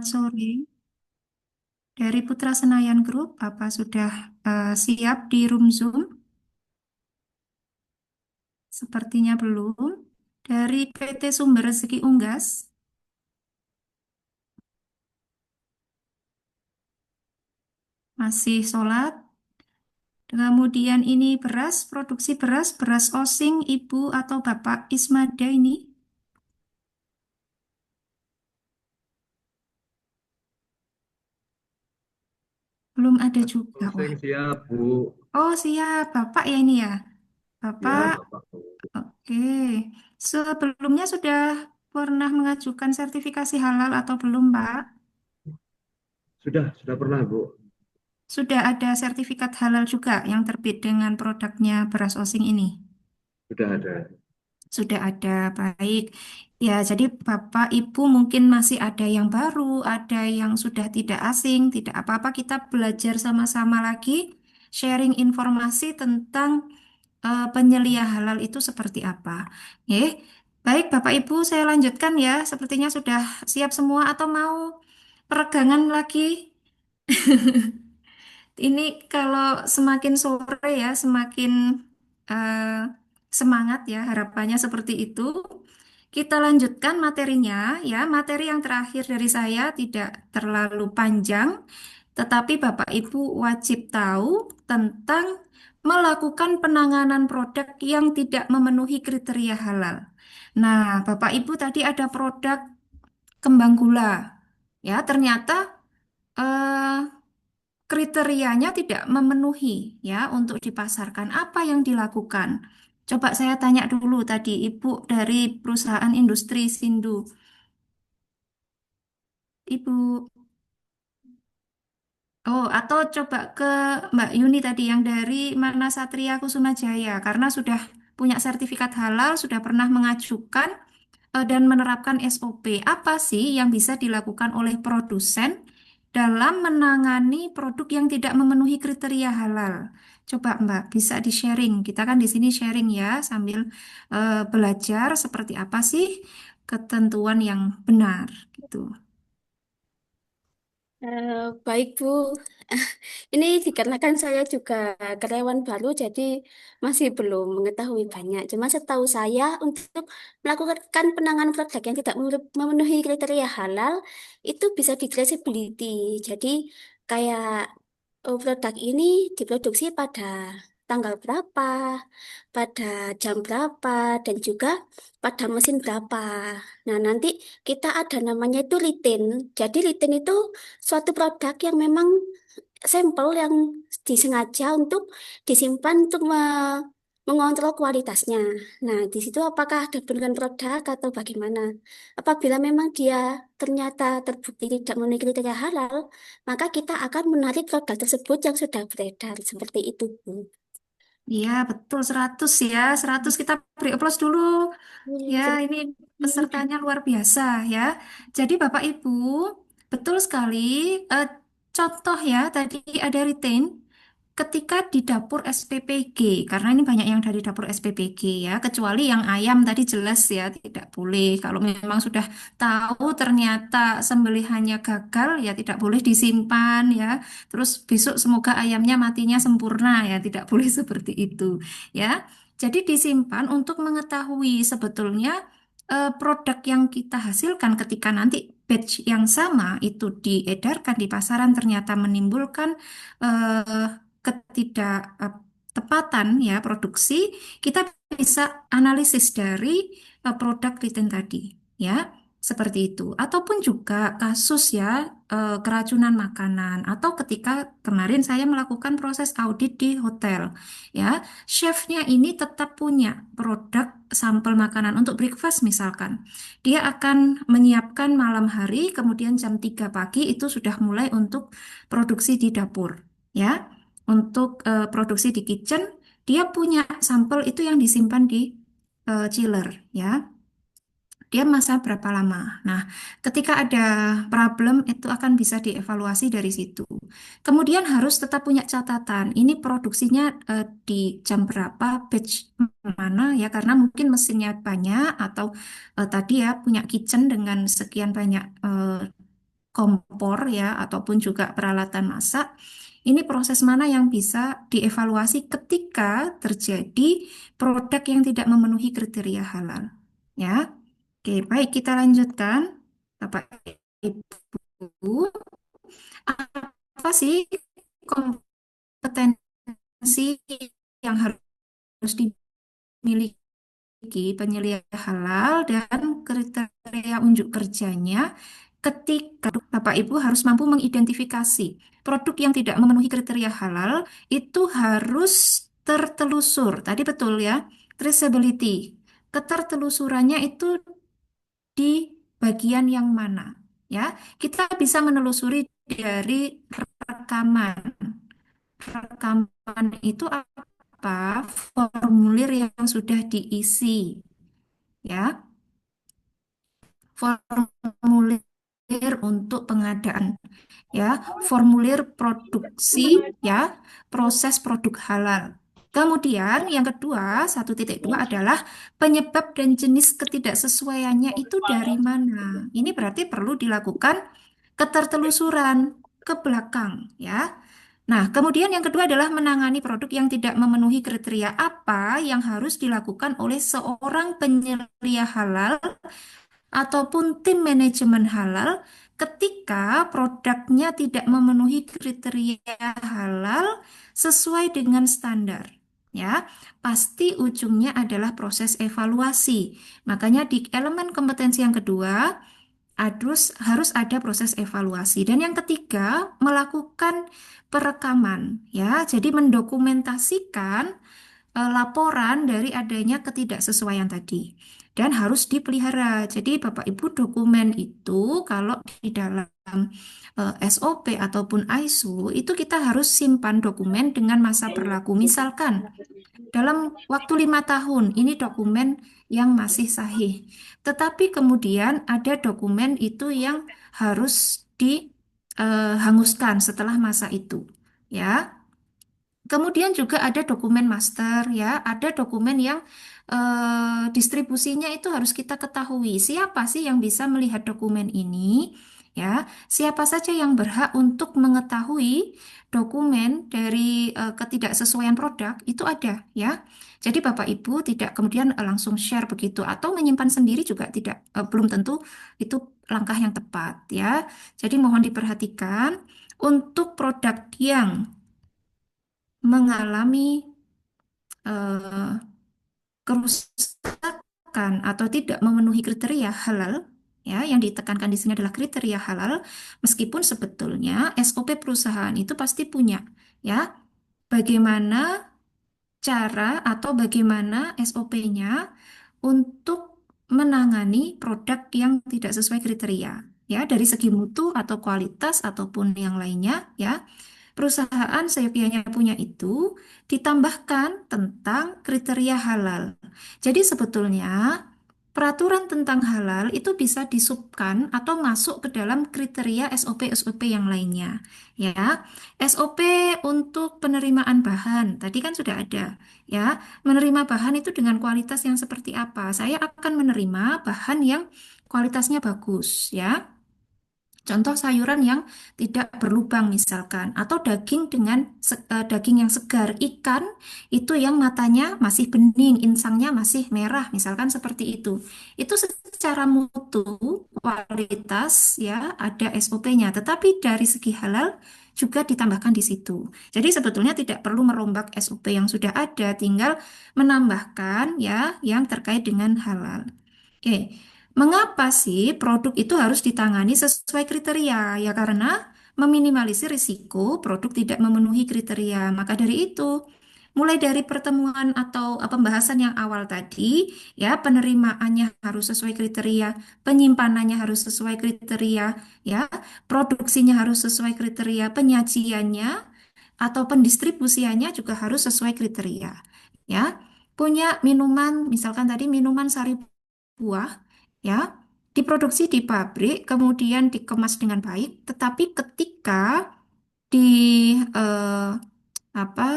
Selamat sore. Dari Putra Senayan Group, apa sudah siap di room Zoom? Sepertinya belum. Dari PT Sumber Rezeki Unggas, masih sholat. Kemudian ini beras, produksi beras, beras osing, Ibu atau Bapak Ismada ini. Belum ada juga. Wah. Closing siap, Bu. Oh siap, Bapak ya ini ya. Bapak, Ya, Bapak. oke. Sebelumnya sudah pernah mengajukan sertifikasi halal atau belum, Pak? Sudah pernah, Bu. Sudah ada sertifikat halal juga yang terbit dengan produknya beras osing ini. Sudah ada. Sudah ada, baik. Ya, jadi Bapak Ibu mungkin masih ada yang baru, ada yang sudah tidak asing, tidak apa-apa. Kita belajar sama-sama lagi, sharing informasi tentang penyelia halal itu seperti apa. Baik, Bapak Ibu, saya lanjutkan ya. Sepertinya sudah siap semua atau mau peregangan lagi? Ini kalau semakin sore ya, semakin eh, semangat ya, harapannya seperti itu. Kita lanjutkan materinya ya. Materi yang terakhir dari saya tidak terlalu panjang, tetapi Bapak Ibu wajib tahu tentang melakukan penanganan produk yang tidak memenuhi kriteria halal. Nah, Bapak Ibu tadi ada produk kembang gula. Ya, ternyata eh, kriterianya tidak memenuhi ya untuk dipasarkan. Apa yang dilakukan? Coba saya tanya dulu tadi, Ibu dari perusahaan industri Sindu. Ibu, oh atau coba ke Mbak Yuni tadi yang dari Mana Satria Kusuma Jaya karena sudah punya sertifikat halal, sudah pernah mengajukan dan menerapkan SOP. Apa sih yang bisa dilakukan oleh produsen dalam menangani produk yang tidak memenuhi kriteria halal? Coba Mbak, bisa di-sharing. Kita kan di sini sharing ya, sambil belajar seperti apa sih ketentuan yang benar gitu. Eh, Baik Bu, ini dikarenakan saya juga karyawan baru, jadi masih belum mengetahui banyak. Cuma setahu saya untuk melakukan penanganan produk yang tidak memenuhi kriteria halal, itu bisa di traceability. Jadi kayak produk ini diproduksi pada tanggal berapa, pada jam berapa, dan juga pada mesin berapa. Nah, nanti kita ada namanya itu retain. Jadi retain itu suatu produk yang memang sampel yang disengaja untuk disimpan untuk mengontrol kualitasnya. Nah, di situ apakah ada penurunan produk atau bagaimana? Apabila memang dia ternyata terbukti tidak memenuhi kriteria halal, maka kita akan menarik produk tersebut yang sudah beredar. Seperti itu, Bu. Iya, betul 100 ya. 100 kita beri aplaus dulu. Hmm, Ya, terima ini kasih. pesertanya luar biasa ya. Jadi Bapak Ibu, betul sekali. Eh, contoh ya, tadi ada retain ketika di dapur SPPG, karena ini banyak yang dari dapur SPPG ya, kecuali yang ayam tadi jelas ya, tidak boleh. Kalau memang sudah tahu ternyata sembelihannya gagal, ya tidak boleh disimpan ya. Terus besok semoga ayamnya matinya sempurna ya, tidak boleh seperti itu ya. Jadi disimpan untuk mengetahui sebetulnya produk yang kita hasilkan ketika nanti batch yang sama itu diedarkan di pasaran ternyata menimbulkan eh, ketidaktepatan ya produksi, kita bisa analisis dari produk return tadi ya. Seperti itu. Ataupun juga kasus ya keracunan makanan atau ketika kemarin saya melakukan proses audit di hotel ya. Chefnya ini tetap punya produk sampel makanan untuk breakfast misalkan. Dia akan menyiapkan malam hari, kemudian jam 3 pagi itu sudah mulai untuk produksi di dapur. Ya, untuk produksi di kitchen, dia punya sampel itu yang disimpan di chiller. Ya, dia masa berapa lama. Nah, ketika ada problem itu akan bisa dievaluasi dari situ. Kemudian harus tetap punya catatan. Ini produksinya di jam berapa, batch mana ya, karena mungkin mesinnya banyak atau tadi ya punya kitchen dengan sekian banyak kompor ya ataupun juga peralatan masak, ini proses mana yang bisa dievaluasi ketika terjadi produk yang tidak memenuhi kriteria halal. Ya, oke, baik kita lanjutkan. Bapak Ibu, apa sih kompetensi yang harus dimiliki penyelia halal dan kriteria unjuk kerjanya ketika Bapak Ibu harus mampu mengidentifikasi produk yang tidak memenuhi kriteria halal itu harus tertelusur. Tadi betul ya, traceability. Ketertelusurannya itu di bagian yang mana? Ya, kita bisa menelusuri dari rekaman. Rekaman itu apa? Formulir yang sudah diisi, ya. Formulir untuk pengadaan, ya. Formulir produksi, ya, proses produk halal. Kemudian yang kedua, 1.2 adalah penyebab dan jenis ketidaksesuaiannya itu dari mana. Ini berarti perlu dilakukan ketertelusuran ke belakang, ya. Nah, kemudian yang kedua adalah menangani produk yang tidak memenuhi kriteria apa yang harus dilakukan oleh seorang penyelia halal ataupun tim manajemen halal ketika produknya tidak memenuhi kriteria halal sesuai dengan standar. Ya, pasti ujungnya adalah proses evaluasi. Makanya di elemen kompetensi yang kedua harus ada proses evaluasi. Dan yang ketiga, melakukan perekaman ya. Jadi mendokumentasikan laporan dari adanya ketidaksesuaian tadi dan harus dipelihara. Jadi Bapak Ibu dokumen itu kalau di dalam SOP ataupun ISO itu kita harus simpan dokumen dengan masa berlaku. Misalkan dalam waktu 5 tahun ini dokumen yang masih sahih, tetapi kemudian ada dokumen itu yang harus dihanguskan setelah masa itu, ya. Kemudian juga ada dokumen master ya, ada dokumen yang distribusinya itu harus kita ketahui. Siapa sih yang bisa melihat dokumen ini? Ya, siapa saja yang berhak untuk mengetahui dokumen dari ketidaksesuaian produk itu ada ya. Jadi Bapak Ibu tidak kemudian langsung share begitu atau menyimpan sendiri juga tidak belum tentu itu langkah yang tepat ya. Jadi mohon diperhatikan untuk produk yang mengalami eh, kerusakan atau tidak memenuhi kriteria halal, ya, yang ditekankan di sini adalah kriteria halal, meskipun sebetulnya SOP perusahaan itu pasti punya, ya, bagaimana cara atau bagaimana SOP-nya untuk menangani produk yang tidak sesuai kriteria, ya, dari segi mutu atau kualitas ataupun yang lainnya, ya. Perusahaan seyogyanya punya itu ditambahkan tentang kriteria halal. Jadi sebetulnya peraturan tentang halal itu bisa disubkan atau masuk ke dalam kriteria SOP-SOP yang lainnya. Ya, SOP untuk penerimaan bahan tadi kan sudah ada. Ya, menerima bahan itu dengan kualitas yang seperti apa? Saya akan menerima bahan yang kualitasnya bagus, ya. Contoh sayuran yang tidak berlubang misalkan, atau daging dengan daging yang segar, ikan itu yang matanya masih bening, insangnya masih merah, misalkan seperti itu. Itu secara mutu, kualitas ya ada SOP-nya, tetapi dari segi halal juga ditambahkan di situ. Jadi sebetulnya tidak perlu merombak SOP yang sudah ada, tinggal menambahkan ya yang terkait dengan halal. Oke. Mengapa sih produk itu harus ditangani sesuai kriteria? Ya karena meminimalisir risiko produk tidak memenuhi kriteria. Maka dari itu, mulai dari pertemuan atau pembahasan yang awal tadi, ya penerimaannya harus sesuai kriteria, penyimpanannya harus sesuai kriteria, ya produksinya harus sesuai kriteria, penyajiannya atau pendistribusiannya juga harus sesuai kriteria. Ya, punya minuman, misalkan tadi minuman sari buah ya diproduksi di pabrik kemudian dikemas dengan baik tetapi ketika di eh, apa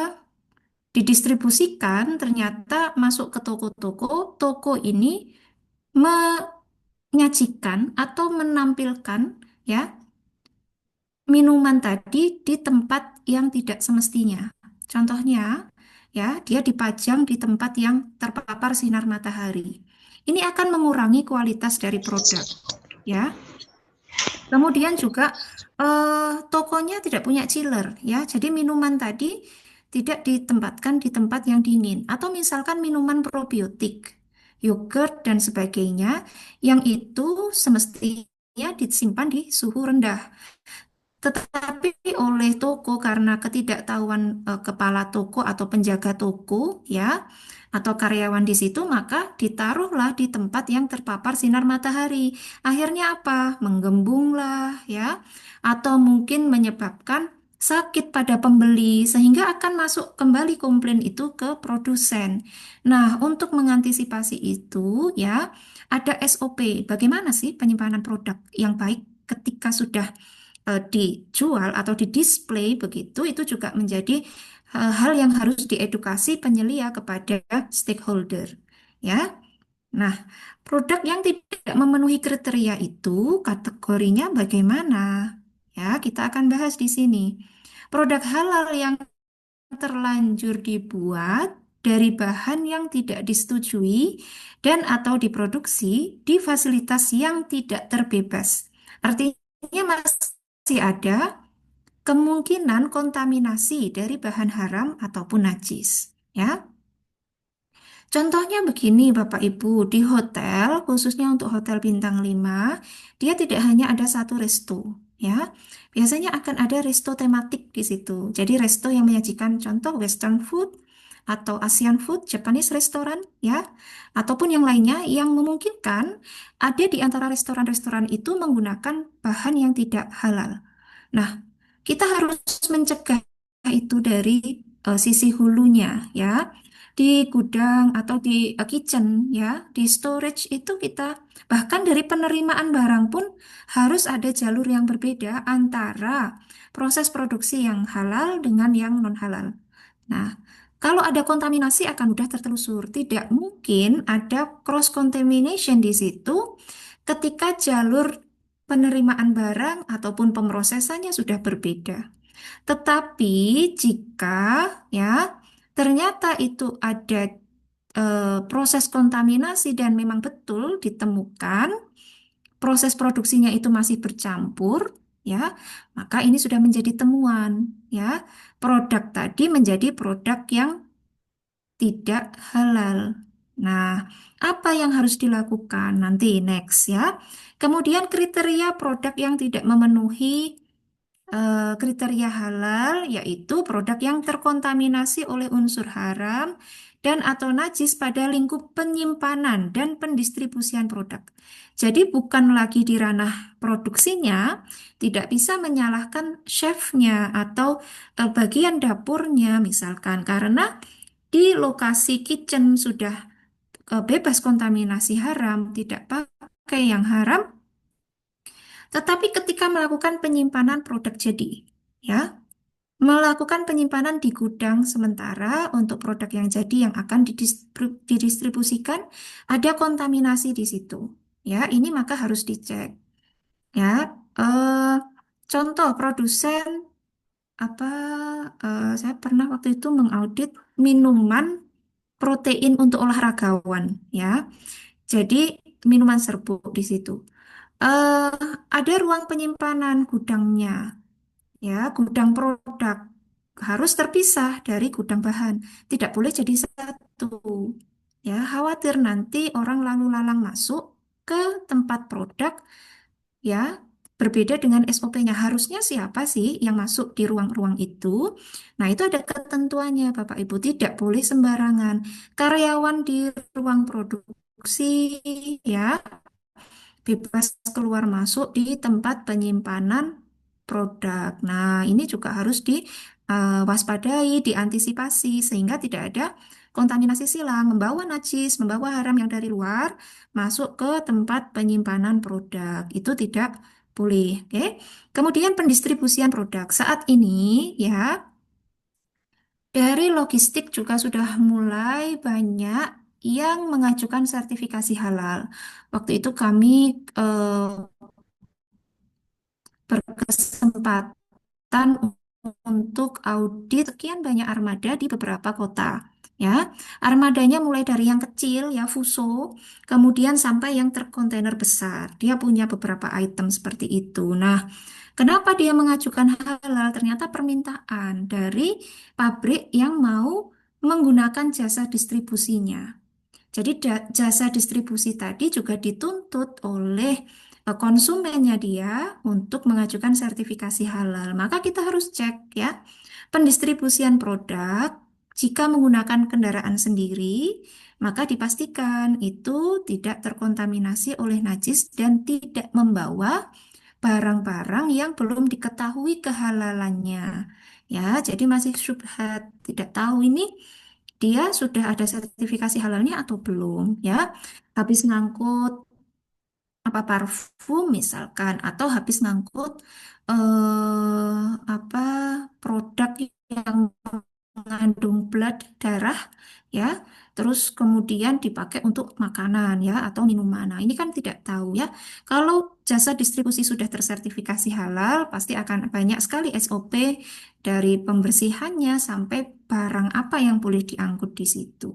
didistribusikan ternyata masuk ke toko-toko toko ini menyajikan atau menampilkan ya minuman tadi di tempat yang tidak semestinya. Contohnya, ya, dia dipajang di tempat yang terpapar sinar matahari. Ini akan mengurangi kualitas dari produk, ya. Kemudian juga tokonya tidak punya chiller, ya. Jadi minuman tadi tidak ditempatkan di tempat yang dingin, atau misalkan minuman probiotik, yogurt dan sebagainya, yang itu semestinya disimpan di suhu rendah. Tetapi oleh toko karena ketidaktahuan kepala toko atau penjaga toko ya atau karyawan di situ maka ditaruhlah di tempat yang terpapar sinar matahari. Akhirnya apa? Menggembung lah ya atau mungkin menyebabkan sakit pada pembeli sehingga akan masuk kembali komplain itu ke produsen. Nah, untuk mengantisipasi itu ya ada SOP. Bagaimana sih penyimpanan produk yang baik ketika sudah dijual atau didisplay begitu itu juga menjadi hal yang harus diedukasi penyelia kepada stakeholder ya. Nah, produk yang tidak memenuhi kriteria itu kategorinya bagaimana? Ya, kita akan bahas di sini. Produk halal yang terlanjur dibuat dari bahan yang tidak disetujui dan atau diproduksi di fasilitas yang tidak terbebas. Artinya masih ada kemungkinan kontaminasi dari bahan haram ataupun najis. Ya, contohnya begini Bapak Ibu, di hotel, khususnya untuk hotel bintang 5, dia tidak hanya ada satu resto, ya. Biasanya akan ada resto tematik di situ. Jadi resto yang menyajikan contoh Western food atau Asian food, Japanese restoran, ya, ataupun yang lainnya yang memungkinkan ada di antara restoran-restoran itu menggunakan bahan yang tidak halal. Nah, kita harus mencegah itu dari sisi hulunya, ya. Di gudang atau di kitchen, ya, di storage itu kita bahkan dari penerimaan barang pun harus ada jalur yang berbeda antara proses produksi yang halal dengan yang non halal. Nah, kalau ada kontaminasi akan mudah tertelusur. Tidak mungkin ada cross contamination di situ ketika jalur penerimaan barang ataupun pemrosesannya sudah berbeda. Tetapi jika ya ternyata itu ada proses kontaminasi dan memang betul ditemukan proses produksinya itu masih bercampur, ya, maka ini sudah menjadi temuan, ya. Produk tadi menjadi produk yang tidak halal. Nah, apa yang harus dilakukan nanti next ya? Kemudian kriteria produk yang tidak memenuhi kriteria halal yaitu produk yang terkontaminasi oleh unsur haram dan atau najis pada lingkup penyimpanan dan pendistribusian produk. Jadi bukan lagi di ranah produksinya, tidak bisa menyalahkan chefnya atau bagian dapurnya misalkan karena di lokasi kitchen sudah bebas kontaminasi haram, tidak pakai yang haram, tetapi ketika melakukan penyimpanan produk jadi, ya, melakukan penyimpanan di gudang sementara untuk produk yang jadi yang akan didistribusikan, ada kontaminasi di situ. Ya, ini maka harus dicek. Ya, contoh produsen apa? Saya pernah waktu itu mengaudit minuman protein untuk olahragawan. Ya, jadi minuman serbuk di situ. Eh, ada ruang penyimpanan gudangnya. Ya, gudang produk harus terpisah dari gudang bahan. Tidak boleh jadi satu. Ya, khawatir nanti orang lalu lalang masuk ke tempat produk ya berbeda dengan SOP-nya. Harusnya siapa sih yang masuk di ruang-ruang itu? Nah, itu ada ketentuannya, Bapak Ibu. Tidak boleh sembarangan. Karyawan di ruang produksi ya bebas keluar masuk di tempat penyimpanan produk. Nah, ini juga harus diwaspadai, diantisipasi sehingga tidak ada kontaminasi silang, membawa najis, membawa haram yang dari luar masuk ke tempat penyimpanan produk. Itu tidak boleh, oke? Kemudian pendistribusian produk. Saat ini ya dari logistik juga sudah mulai banyak yang mengajukan sertifikasi halal. Waktu itu kami berkesempatan kesempatan untuk audit sekian banyak armada di beberapa kota. Ya, armadanya mulai dari yang kecil ya Fuso, kemudian sampai yang truk kontainer besar. Dia punya beberapa item seperti itu. Nah, kenapa dia mengajukan halal? Ternyata permintaan dari pabrik yang mau menggunakan jasa distribusinya. Jadi jasa distribusi tadi juga dituntut oleh konsumennya dia untuk mengajukan sertifikasi halal. Maka kita harus cek ya, pendistribusian produk jika menggunakan kendaraan sendiri, maka dipastikan itu tidak terkontaminasi oleh najis dan tidak membawa barang-barang yang belum diketahui kehalalannya. Ya, jadi masih syubhat, tidak tahu ini dia sudah ada sertifikasi halalnya atau belum, ya. Habis ngangkut apa parfum misalkan atau habis ngangkut apa produk yang mengandung blood darah ya, terus kemudian dipakai untuk makanan ya atau minuman. Nah, ini kan tidak tahu ya. Kalau jasa distribusi sudah tersertifikasi halal, pasti akan banyak sekali SOP dari pembersihannya sampai barang apa yang boleh diangkut di situ.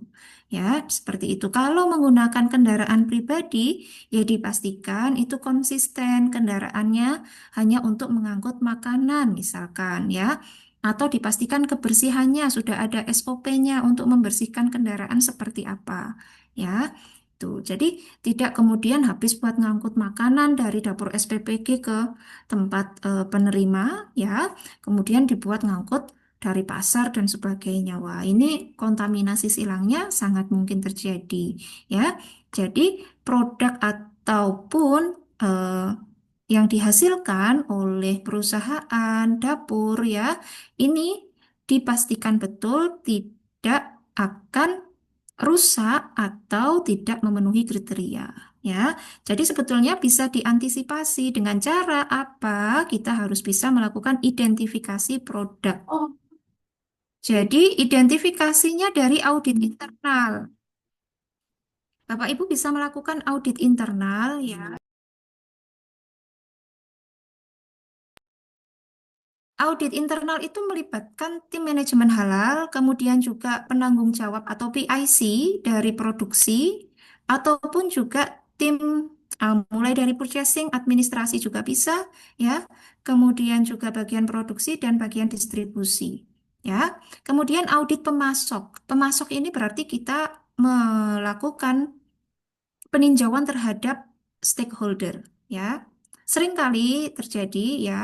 Ya, seperti itu. Kalau menggunakan kendaraan pribadi, ya dipastikan itu konsisten kendaraannya hanya untuk mengangkut makanan misalkan ya. Atau dipastikan kebersihannya sudah ada SOP-nya untuk membersihkan kendaraan seperti apa ya. Tuh, jadi tidak kemudian habis buat ngangkut makanan dari dapur SPPG ke tempat penerima ya, kemudian dibuat ngangkut dari pasar dan sebagainya. Wah, ini kontaminasi silangnya sangat mungkin terjadi ya. Jadi produk ataupun yang dihasilkan oleh perusahaan dapur ya, ini dipastikan betul tidak akan rusak atau tidak memenuhi kriteria ya. Jadi sebetulnya bisa diantisipasi dengan cara apa? Kita harus bisa melakukan identifikasi produk. Oh, Jadi identifikasinya dari audit internal. Bapak Ibu bisa melakukan audit internal ya. Audit internal itu melibatkan tim manajemen halal, kemudian juga penanggung jawab atau PIC dari produksi, ataupun juga tim mulai dari purchasing, administrasi juga bisa, ya. Kemudian juga bagian produksi dan bagian distribusi, ya. Kemudian audit pemasok. Pemasok ini berarti kita melakukan peninjauan terhadap stakeholder ya. Seringkali terjadi ya,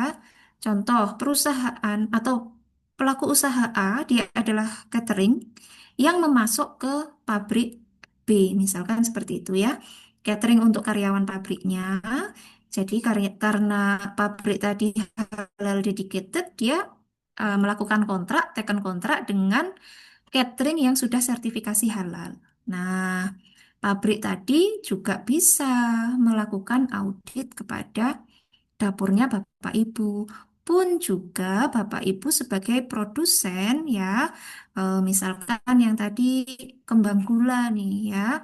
contoh perusahaan atau pelaku usaha A, dia adalah catering yang memasok ke pabrik B, misalkan seperti itu ya. Catering untuk karyawan pabriknya. Jadi karena pabrik tadi halal dedicated, dia melakukan kontrak, teken kontrak dengan catering yang sudah sertifikasi halal. Nah, pabrik tadi juga bisa melakukan audit kepada dapurnya Bapak Ibu. Pun juga Bapak Ibu sebagai produsen ya, misalkan yang tadi kembang gula nih ya,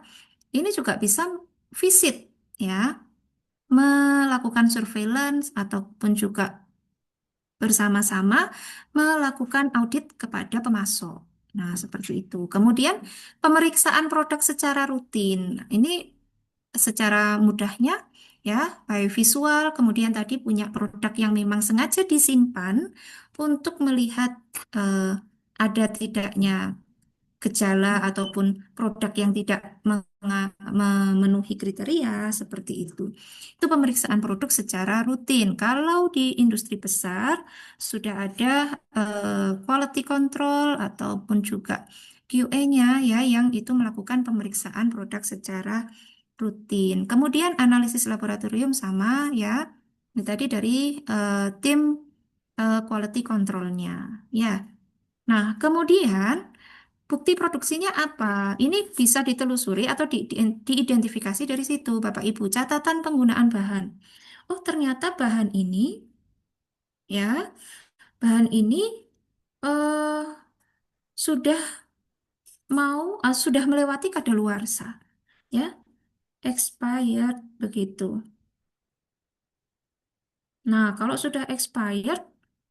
ini juga bisa visit ya, melakukan surveillance ataupun juga bersama-sama melakukan audit kepada pemasok. Nah, seperti itu. Kemudian pemeriksaan produk secara rutin. Ini secara mudahnya ya, by visual, kemudian tadi punya produk yang memang sengaja disimpan untuk melihat eh, ada tidaknya gejala ataupun produk yang tidak memenuhi kriteria seperti itu. Itu pemeriksaan produk secara rutin. Kalau di industri besar sudah ada quality control ataupun juga QA-nya ya yang itu melakukan pemeriksaan produk secara rutin. Kemudian analisis laboratorium sama ya. Ini tadi dari tim quality control-nya. Ya. Nah, kemudian bukti produksinya apa? Ini bisa ditelusuri atau diidentifikasi dari situ, Bapak Ibu. Catatan penggunaan bahan. Oh, ternyata ya, bahan ini eh, sudah sudah melewati kadaluarsa, ya, expired begitu. Nah, kalau sudah expired,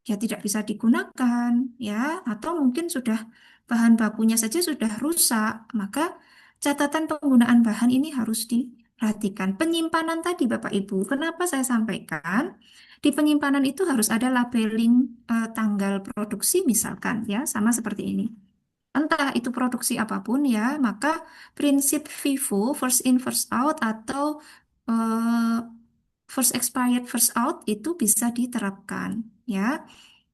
ya tidak bisa digunakan, ya, atau mungkin sudah bahan bakunya saja sudah rusak, maka catatan penggunaan bahan ini harus diperhatikan. Penyimpanan tadi, Bapak Ibu, kenapa saya sampaikan di penyimpanan itu harus ada labeling tanggal produksi misalkan, ya, sama seperti ini. Entah itu produksi apapun ya, maka prinsip FIFO, first in first out atau eh, first expired first out itu bisa diterapkan ya.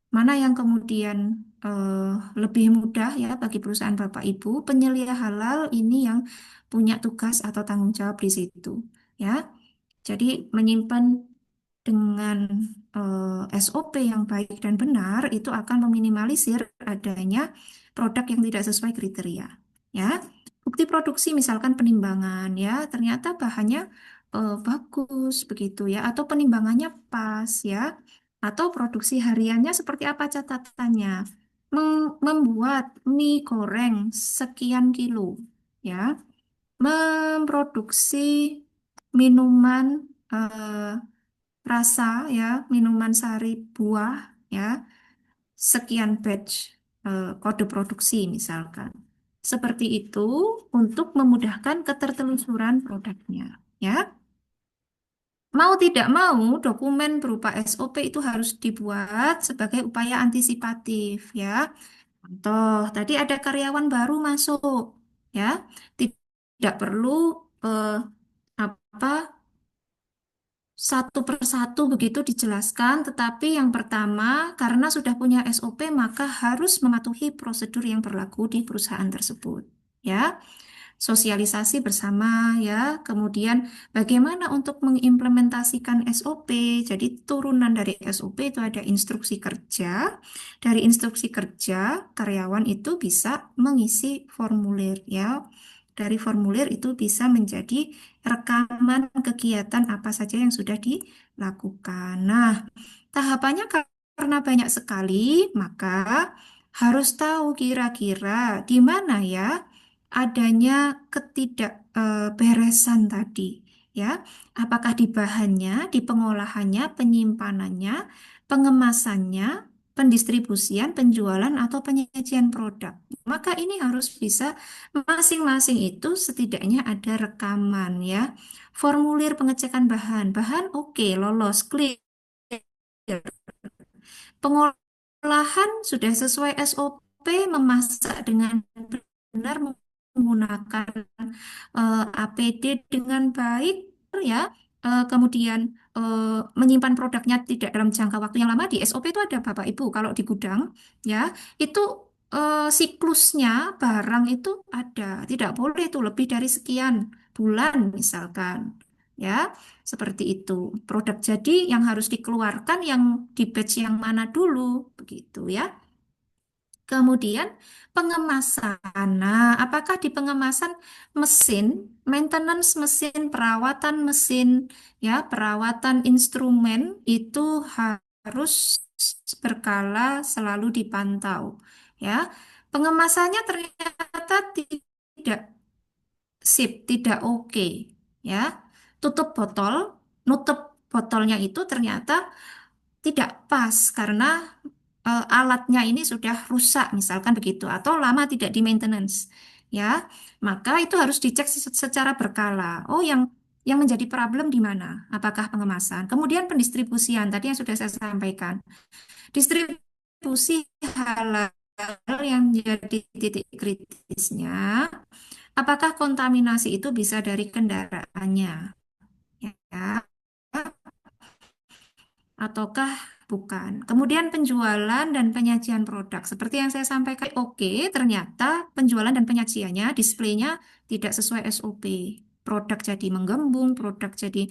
Mana yang kemudian eh, lebih mudah ya bagi perusahaan Bapak Ibu, penyelia halal ini yang punya tugas atau tanggung jawab di situ ya. Jadi menyimpan dengan SOP yang baik dan benar itu akan meminimalisir adanya produk yang tidak sesuai kriteria. Ya, bukti produksi misalkan penimbangan ya, ternyata bahannya bagus begitu ya, atau penimbangannya pas ya, atau produksi hariannya seperti apa catatannya. Membuat mie goreng sekian kilo ya, memproduksi minuman rasa ya, minuman sari buah ya, sekian batch kode produksi misalkan. Seperti itu untuk memudahkan ketertelusuran produknya ya. Mau tidak mau, dokumen berupa SOP itu harus dibuat sebagai upaya antisipatif ya. Contoh, tadi ada karyawan baru masuk ya. Tidak perlu eh, apa satu persatu begitu dijelaskan, tetapi yang pertama, karena sudah punya SOP, maka harus mematuhi prosedur yang berlaku di perusahaan tersebut. Ya, sosialisasi bersama ya, kemudian bagaimana untuk mengimplementasikan SOP. Jadi turunan dari SOP itu ada instruksi kerja. Dari instruksi kerja, karyawan itu bisa mengisi formulir ya. Dari formulir itu bisa menjadi rekaman kegiatan apa saja yang sudah dilakukan. Nah, tahapannya karena banyak sekali, maka harus tahu kira-kira di mana ya adanya ketidakberesan tadi. Ya, apakah di bahannya, di pengolahannya, penyimpanannya, pengemasannya, pendistribusian, penjualan, atau penyajian produk. Maka ini harus bisa masing-masing itu setidaknya ada rekaman ya. Formulir pengecekan bahan. Bahan oke, lolos, clear. Pengolahan sudah sesuai SOP, memasak dengan benar, menggunakan APD dengan baik, ya. Kemudian menyimpan produknya tidak dalam jangka waktu yang lama di SOP itu ada Bapak Ibu. Kalau di gudang, ya, itu siklusnya barang itu ada. Tidak boleh itu lebih dari sekian bulan misalkan. Ya, seperti itu. Produk jadi yang harus dikeluarkan yang di batch yang mana dulu, begitu ya. Kemudian pengemasan. Nah, apakah di pengemasan mesin, maintenance mesin, perawatan mesin, ya, perawatan instrumen itu harus berkala selalu dipantau, ya. Pengemasannya ternyata tidak sip, tidak oke, ya. Tutup botol, nutup botolnya itu ternyata tidak pas karena alatnya ini sudah rusak misalkan begitu atau lama tidak di maintenance ya, maka itu harus dicek secara berkala. Oh, yang menjadi problem di mana? Apakah pengemasan? Kemudian pendistribusian tadi yang sudah saya sampaikan. Distribusi halal yang jadi titik kritisnya, apakah kontaminasi itu bisa dari kendaraannya ya, ataukah bukan. Kemudian penjualan dan penyajian produk. Seperti yang saya sampaikan, oke, ternyata penjualan dan penyajiannya, displaynya tidak sesuai SOP. Produk jadi menggembung, produk jadi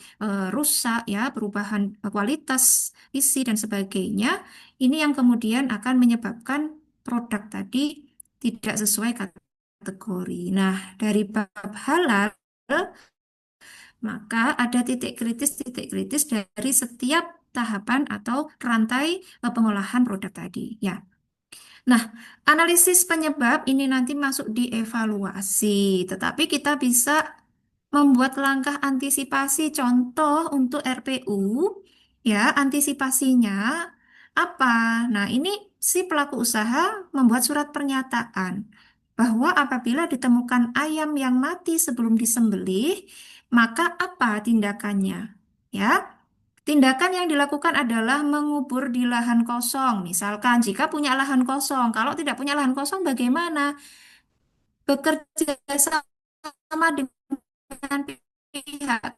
rusak, ya, perubahan kualitas isi dan sebagainya. Ini yang kemudian akan menyebabkan produk tadi tidak sesuai kategori. Nah, dari bab halal maka ada titik kritis dari setiap tahapan atau rantai pengolahan produk tadi. Ya. Nah, analisis penyebab ini nanti masuk di evaluasi, tetapi kita bisa membuat langkah antisipasi. Contoh untuk RPU, ya, antisipasinya Apa? Nah, ini si pelaku usaha membuat surat pernyataan bahwa apabila ditemukan ayam yang mati sebelum disembelih, maka apa tindakannya? Ya, tindakan yang dilakukan adalah mengubur di lahan kosong. Misalkan jika punya lahan kosong, kalau tidak punya lahan kosong bagaimana? Bekerja sama dengan pihak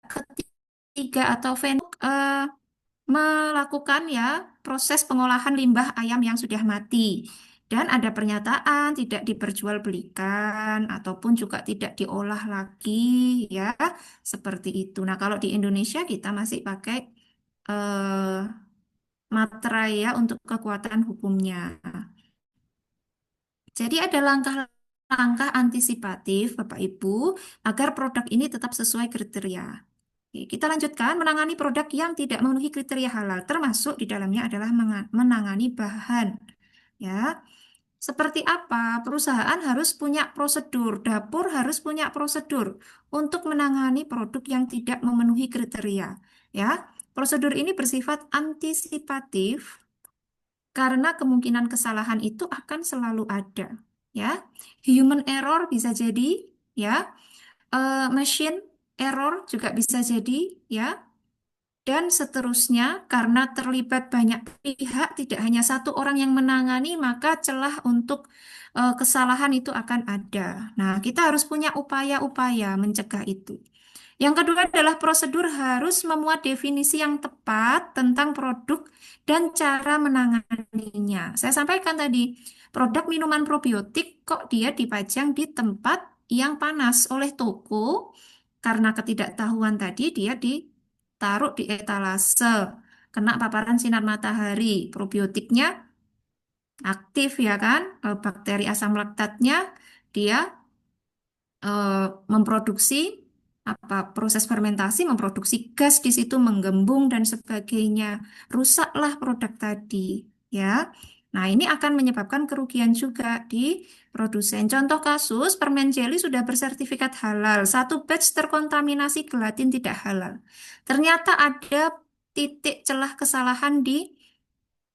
ketiga atau vendor melakukan ya proses pengolahan limbah ayam yang sudah mati. Dan ada pernyataan tidak diperjualbelikan ataupun juga tidak diolah lagi ya seperti itu. Nah, kalau di Indonesia kita masih pakai eh, materai ya untuk kekuatan hukumnya. Jadi ada langkah-langkah antisipatif Bapak Ibu agar produk ini tetap sesuai kriteria. Oke, kita lanjutkan menangani produk yang tidak memenuhi kriteria halal, termasuk di dalamnya adalah menangani bahan. Ya, seperti apa? Perusahaan harus punya prosedur, dapur harus punya prosedur untuk menangani produk yang tidak memenuhi kriteria. Ya, prosedur ini bersifat antisipatif karena kemungkinan kesalahan itu akan selalu ada. Ya, human error bisa jadi, ya, machine error juga bisa jadi, ya, dan seterusnya, karena terlibat banyak pihak, tidak hanya satu orang yang menangani, maka celah untuk kesalahan itu akan ada. Nah, kita harus punya upaya-upaya mencegah itu. Yang kedua adalah prosedur harus memuat definisi yang tepat tentang produk dan cara menanganinya. Saya sampaikan tadi, produk minuman probiotik kok dia dipajang di tempat yang panas oleh toko karena ketidaktahuan tadi dia ditaruh di etalase, kena paparan sinar matahari. Probiotiknya aktif ya kan, bakteri asam laktatnya dia eh, memproduksi apa proses fermentasi memproduksi gas di situ menggembung dan sebagainya. Rusaklah produk tadi, ya. Nah, ini akan menyebabkan kerugian juga di produsen. Contoh kasus, permen jeli sudah bersertifikat halal. Satu batch terkontaminasi gelatin tidak halal. Ternyata ada titik celah kesalahan di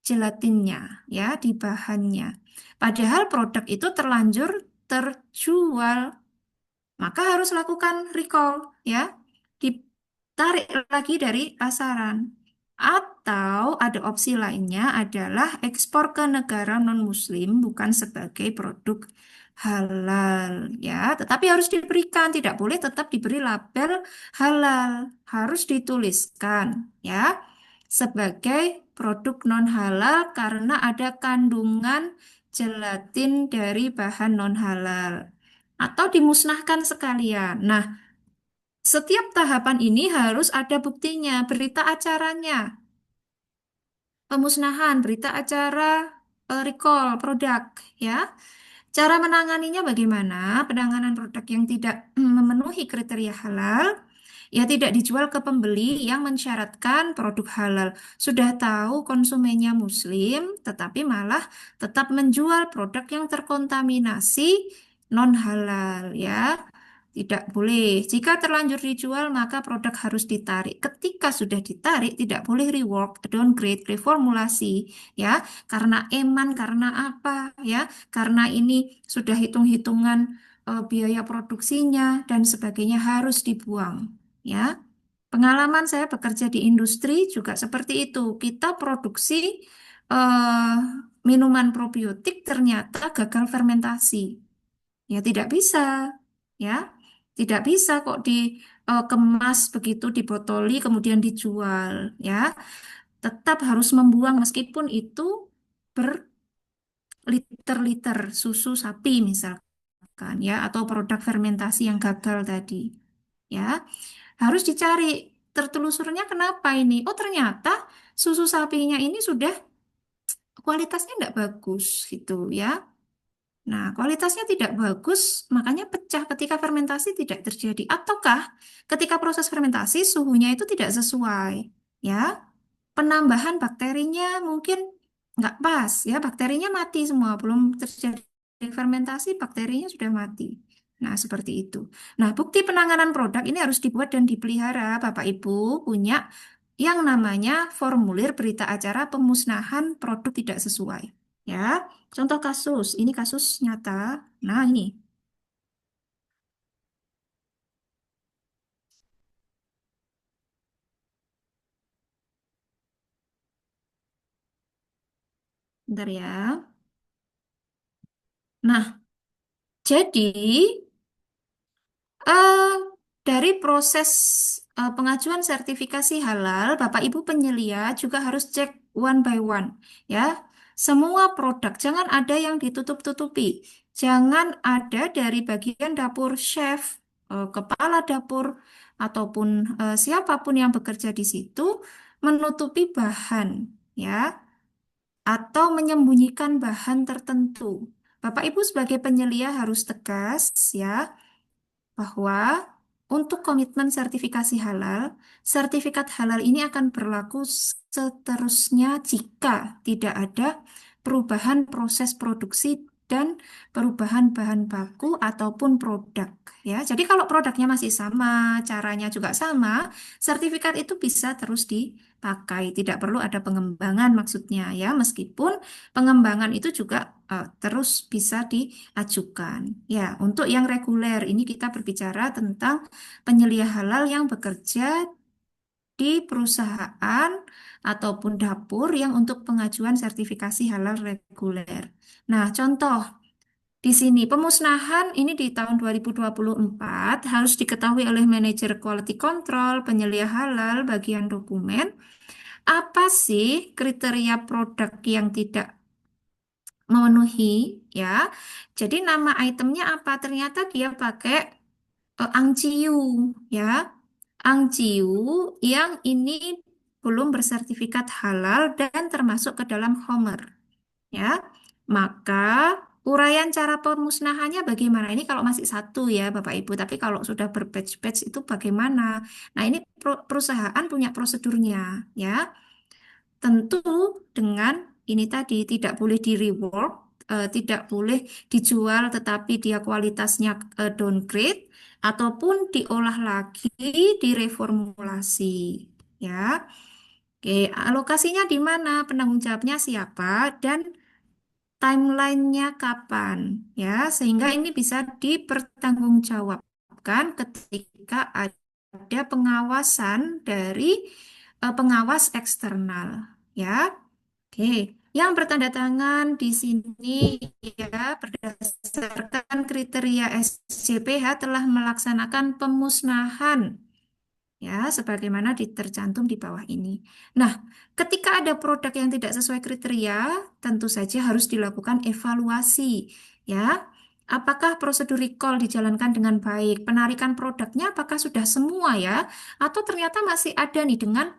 gelatinnya, ya, di bahannya. Padahal produk itu terlanjur terjual maka harus lakukan recall ya, ditarik lagi dari pasaran. Atau ada opsi lainnya adalah ekspor ke negara non-muslim bukan sebagai produk halal ya, tetapi harus diberikan, tidak boleh tetap diberi label halal, harus dituliskan ya sebagai produk non halal karena ada kandungan gelatin dari bahan non halal atau dimusnahkan sekalian. Nah, setiap tahapan ini harus ada buktinya, berita acaranya, pemusnahan, berita acara recall produk, ya. Cara menanganinya bagaimana? Penanganan produk yang tidak memenuhi kriteria halal, ya tidak dijual ke pembeli yang mensyaratkan produk halal. Sudah tahu konsumennya Muslim, tetapi malah tetap menjual produk yang terkontaminasi non halal, ya. Tidak boleh. Jika terlanjur dijual, maka produk harus ditarik. Ketika sudah ditarik, tidak boleh rework, downgrade, reformulasi, ya. Karena eman, karena apa, ya. Karena ini sudah hitung-hitungan biaya produksinya dan sebagainya harus dibuang, ya. Pengalaman saya bekerja di industri juga seperti itu. Kita produksi eh, minuman probiotik ternyata gagal fermentasi. Ya tidak bisa, ya. Tidak bisa kok dikemas begitu, dibotoli, kemudian dijual, ya. Tetap harus membuang meskipun itu berliter-liter susu sapi misalkan, ya, atau produk fermentasi yang gagal tadi, ya. Harus dicari tertelusurnya kenapa ini. Oh, ternyata susu sapinya ini sudah kualitasnya tidak bagus gitu ya. Nah, kualitasnya tidak bagus, makanya pecah ketika fermentasi tidak terjadi. Ataukah ketika proses fermentasi suhunya itu tidak sesuai, ya? Penambahan bakterinya mungkin nggak pas, ya. Bakterinya mati semua, belum terjadi fermentasi, bakterinya sudah mati. Nah, seperti itu. Nah, bukti penanganan produk ini harus dibuat dan dipelihara. Bapak Ibu punya yang namanya formulir berita acara pemusnahan produk tidak sesuai. Ya, contoh kasus, ini kasus nyata. Nah, ini, bentar ya. Nah, jadi Eh, dari proses pengajuan sertifikasi halal, Bapak Ibu penyelia juga harus cek one by one, ya. Semua produk, jangan ada yang ditutup-tutupi. Jangan ada dari bagian dapur chef, kepala dapur, ataupun siapapun yang bekerja di situ menutupi bahan, ya, atau menyembunyikan bahan tertentu. Bapak Ibu sebagai penyelia harus tegas, ya, bahwa untuk komitmen sertifikasi halal, sertifikat halal ini akan berlaku seterusnya jika tidak ada perubahan proses produksi dan perubahan bahan baku ataupun produk. Ya, jadi kalau produknya masih sama, caranya juga sama, sertifikat itu bisa terus dipakai. Tidak perlu ada pengembangan maksudnya ya, meskipun pengembangan itu juga terus bisa diajukan. Ya, untuk yang reguler ini kita berbicara tentang penyelia halal yang bekerja di perusahaan ataupun dapur yang untuk pengajuan sertifikasi halal reguler. Nah, contoh di sini pemusnahan ini di tahun 2024 harus diketahui oleh manajer quality control, penyelia halal, bagian dokumen. Apa sih kriteria produk yang tidak memenuhi ya? Jadi nama itemnya apa? Ternyata dia pakai angciu ya. Angciu yang ini belum bersertifikat halal dan termasuk ke dalam Homer ya. Maka uraian cara pemusnahannya bagaimana? Ini kalau masih satu ya Bapak Ibu, tapi kalau sudah berbatch-batch itu bagaimana? Nah, ini perusahaan punya prosedurnya ya. Tentu dengan ini tadi tidak boleh di rework, tidak boleh dijual tetapi dia kualitasnya downgrade ataupun diolah lagi, direformulasi. Ya, oke. Alokasinya di mana? Penanggung jawabnya siapa? Dan timelinenya kapan? Ya, sehingga ini bisa dipertanggungjawabkan ketika ada pengawasan dari pengawas eksternal. Ya, oke. Yang bertanda tangan di sini ya berdasarkan kriteria SJPH telah melaksanakan pemusnahan ya sebagaimana tercantum di bawah ini. Nah, ketika ada produk yang tidak sesuai kriteria, tentu saja harus dilakukan evaluasi ya. Apakah prosedur recall dijalankan dengan baik? Penarikan produknya apakah sudah semua ya? Atau ternyata masih ada nih dengan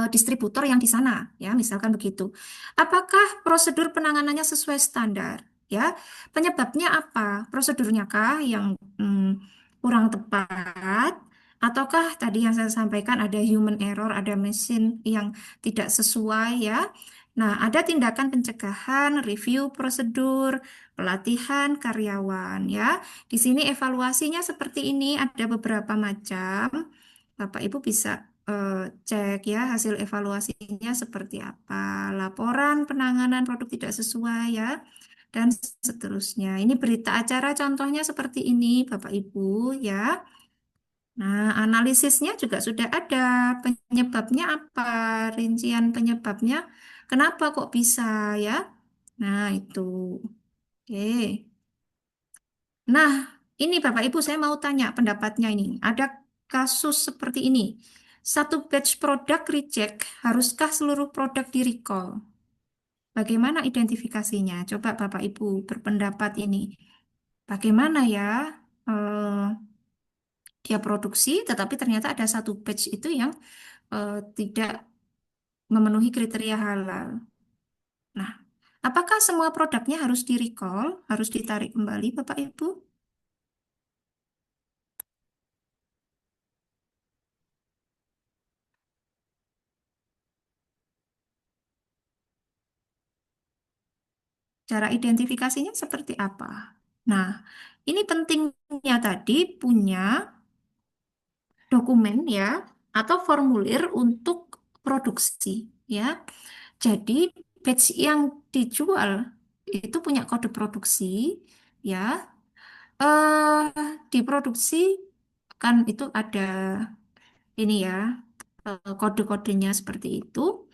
distributor yang di sana, ya, misalkan begitu. Apakah prosedur penanganannya sesuai standar? Ya, penyebabnya apa? Prosedurnya kah yang kurang tepat? Ataukah tadi yang saya sampaikan ada human error, ada mesin yang tidak sesuai ya? Nah, ada tindakan pencegahan, review prosedur, pelatihan karyawan ya. Di sini evaluasinya seperti ini, ada beberapa macam. Bapak Ibu bisa eh, cek ya hasil evaluasinya seperti apa, laporan penanganan produk tidak sesuai ya, dan seterusnya. Ini berita acara contohnya seperti ini, Bapak Ibu ya. Nah, analisisnya juga sudah ada. Penyebabnya apa? Rincian penyebabnya, kenapa kok bisa ya? Nah, itu. Oke. Nah, ini Bapak Ibu saya mau tanya pendapatnya ini. Ada kasus seperti ini. Satu batch produk reject, haruskah seluruh produk di recall? Bagaimana identifikasinya? Coba Bapak Ibu berpendapat ini. Bagaimana ya dia produksi, tetapi ternyata ada satu batch itu yang tidak memenuhi kriteria halal. Nah, apakah semua produknya harus di recall, harus ditarik kembali Bapak Ibu? Cara identifikasinya seperti apa? Nah, ini pentingnya tadi punya dokumen ya atau formulir untuk produksi, ya. Jadi batch yang dijual itu punya kode produksi, ya. Diproduksi kan itu ada ini ya, kode-kodenya seperti itu.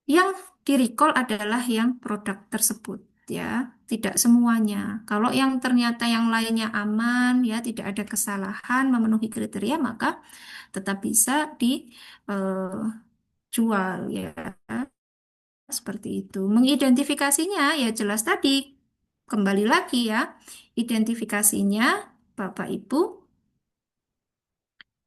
Yang di-recall adalah yang produk tersebut, ya, tidak semuanya. Kalau yang ternyata yang lainnya aman, ya, tidak ada kesalahan, memenuhi kriteria, maka tetap bisa dijual, ya, seperti itu. Mengidentifikasinya ya jelas tadi, kembali lagi ya, identifikasinya Bapak Ibu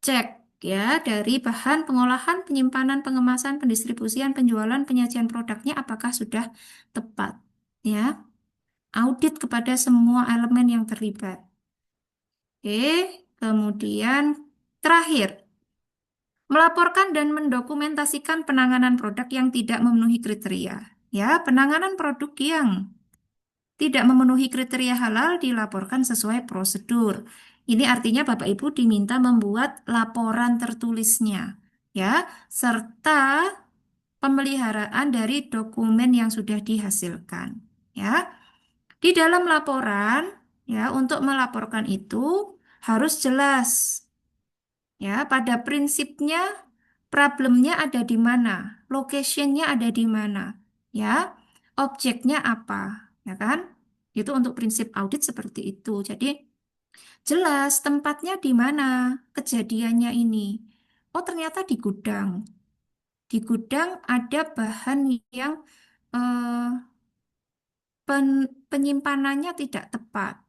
cek ya dari bahan pengolahan, penyimpanan, pengemasan, pendistribusian, penjualan, penyajian produknya apakah sudah tepat, ya. Audit kepada semua elemen yang terlibat. Oke, kemudian terakhir, melaporkan dan mendokumentasikan penanganan produk yang tidak memenuhi kriteria. Ya, penanganan produk yang tidak memenuhi kriteria halal dilaporkan sesuai prosedur. Ini artinya Bapak Ibu diminta membuat laporan tertulisnya, ya, serta pemeliharaan dari dokumen yang sudah dihasilkan, ya. Di dalam laporan, ya, untuk melaporkan itu harus jelas, ya, pada prinsipnya problemnya ada di mana, locationnya ada di mana, ya, objeknya apa, ya kan? Itu untuk prinsip audit seperti itu. Jadi jelas tempatnya di mana kejadiannya ini. Oh, ternyata di gudang. Di gudang ada bahan yang eh, penyimpanannya tidak tepat.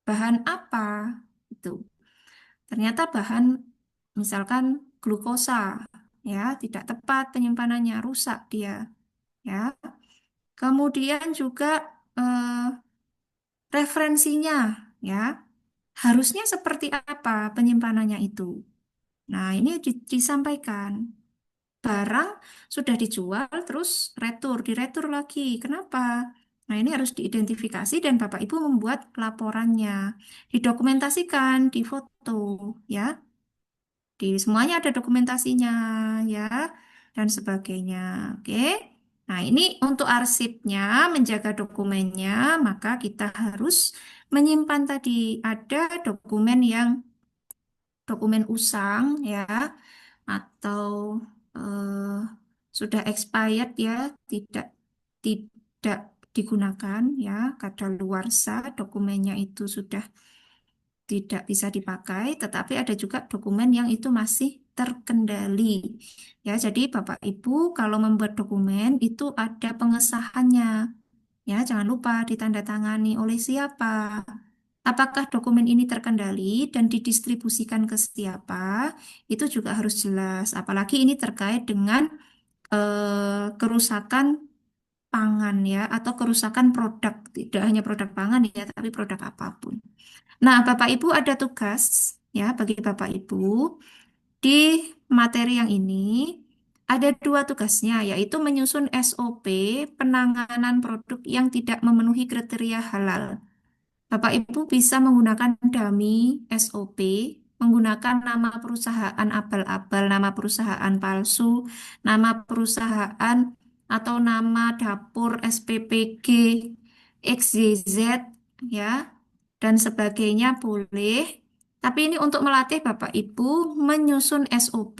Bahan apa itu? Ternyata bahan misalkan glukosa, ya, tidak tepat penyimpanannya, rusak dia, ya. Kemudian juga eh, referensinya, ya, harusnya seperti apa penyimpanannya itu. Nah, ini disampaikan. Barang sudah dijual, terus diretur lagi. Kenapa? Nah, ini harus diidentifikasi dan Bapak Ibu membuat laporannya. Didokumentasikan, difoto, ya. Di semuanya ada dokumentasinya, ya, dan sebagainya. Oke. Nah, ini untuk arsipnya, menjaga dokumennya, maka kita harus menyimpan tadi ada dokumen yang dokumen usang, ya, atau eh, sudah expired, ya, tidak tidak digunakan, ya, kadaluarsa, dokumennya itu sudah tidak bisa dipakai, tetapi ada juga dokumen yang itu masih terkendali. Ya, jadi Bapak Ibu kalau membuat dokumen itu ada pengesahannya. Ya, jangan lupa ditandatangani oleh siapa. Apakah dokumen ini terkendali dan didistribusikan ke siapa? Itu juga harus jelas. Apalagi ini terkait dengan kerusakan pangan, ya, atau kerusakan produk, tidak hanya produk pangan, ya, tapi produk apapun. Nah, Bapak Ibu ada tugas, ya, bagi Bapak Ibu di materi yang ini ada dua tugasnya, yaitu menyusun SOP penanganan produk yang tidak memenuhi kriteria halal. Bapak Ibu bisa menggunakan dummy SOP, menggunakan nama perusahaan abal-abal, nama perusahaan palsu, nama perusahaan atau nama dapur SPPG XYZ, ya, dan sebagainya boleh. Tapi ini untuk melatih Bapak Ibu menyusun SOP,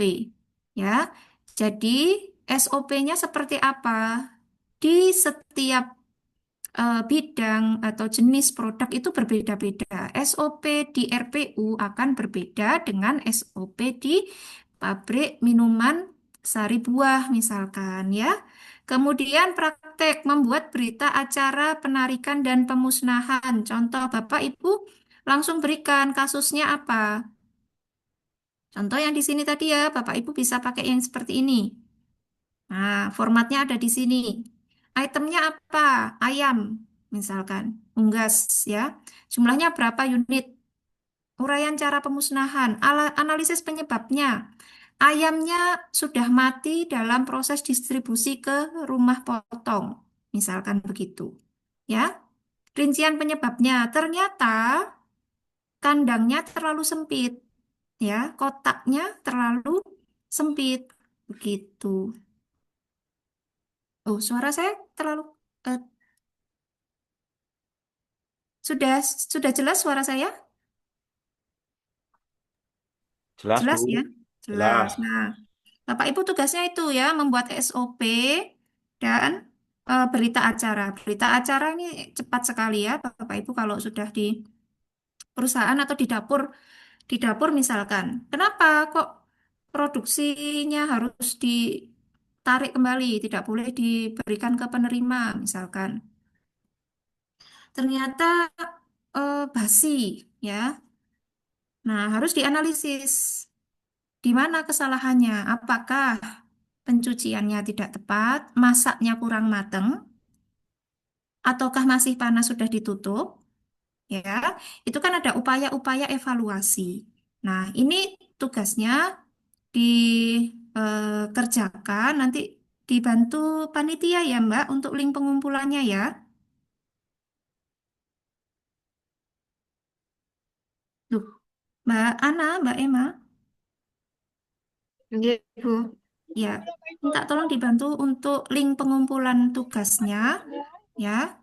ya. Jadi SOP-nya seperti apa? Di setiap bidang atau jenis produk itu berbeda-beda. SOP di RPU akan berbeda dengan SOP di pabrik minuman sari buah misalkan, ya. Kemudian praktek membuat berita acara penarikan dan pemusnahan. Contoh Bapak Ibu langsung berikan kasusnya apa? Contoh yang di sini tadi ya, Bapak Ibu bisa pakai yang seperti ini. Nah, formatnya ada di sini. Itemnya apa? Ayam, misalkan. Unggas, ya. Jumlahnya berapa unit? Uraian cara pemusnahan, analisis penyebabnya. Ayamnya sudah mati dalam proses distribusi ke rumah potong, misalkan begitu. Ya, rincian penyebabnya. Ternyata kandangnya terlalu sempit, ya, kotaknya terlalu sempit. Begitu. Oh, suara saya terlalu eh, sudah jelas suara saya? Jelas, Jelas ya? Bu. Jelas. Jelas. Nah, Bapak Ibu tugasnya itu ya membuat SOP dan berita acara. Berita acara ini cepat sekali ya Bapak Ibu kalau sudah di perusahaan atau di dapur misalkan. Kenapa kok produksinya harus ditarik kembali, tidak boleh diberikan ke penerima misalkan. Ternyata basi ya. Nah, harus dianalisis di mana kesalahannya. Apakah pencuciannya tidak tepat, masaknya kurang mateng, ataukah masih panas sudah ditutup? Ya, itu kan ada upaya-upaya evaluasi. Nah, ini tugasnya dikerjakan nanti dibantu panitia ya Mbak untuk link pengumpulannya ya. Loh, Mbak Ana, Mbak Emma, Iya, Bu. ya minta tolong dibantu untuk link pengumpulan tugasnya ya.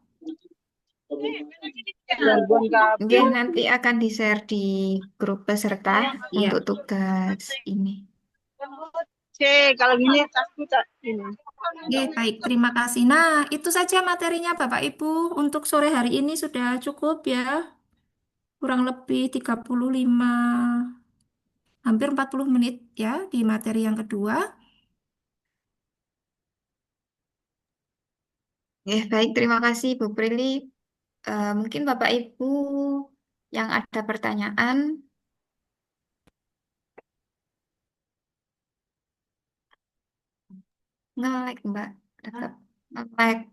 Iya, nanti akan di-share di grup peserta untuk Iya. tugas ini. Kalau gini tasku tak ini. Oke, baik, terima kasih. Nah, itu saja materinya Bapak Ibu. Untuk sore hari ini sudah cukup ya. Kurang lebih 35, hampir 40 menit ya di materi yang kedua. Ya, baik. Terima kasih, Bu Prilly. Mungkin Bapak Ibu yang ada pertanyaan, nge-like, Mbak. Tetap nge-like.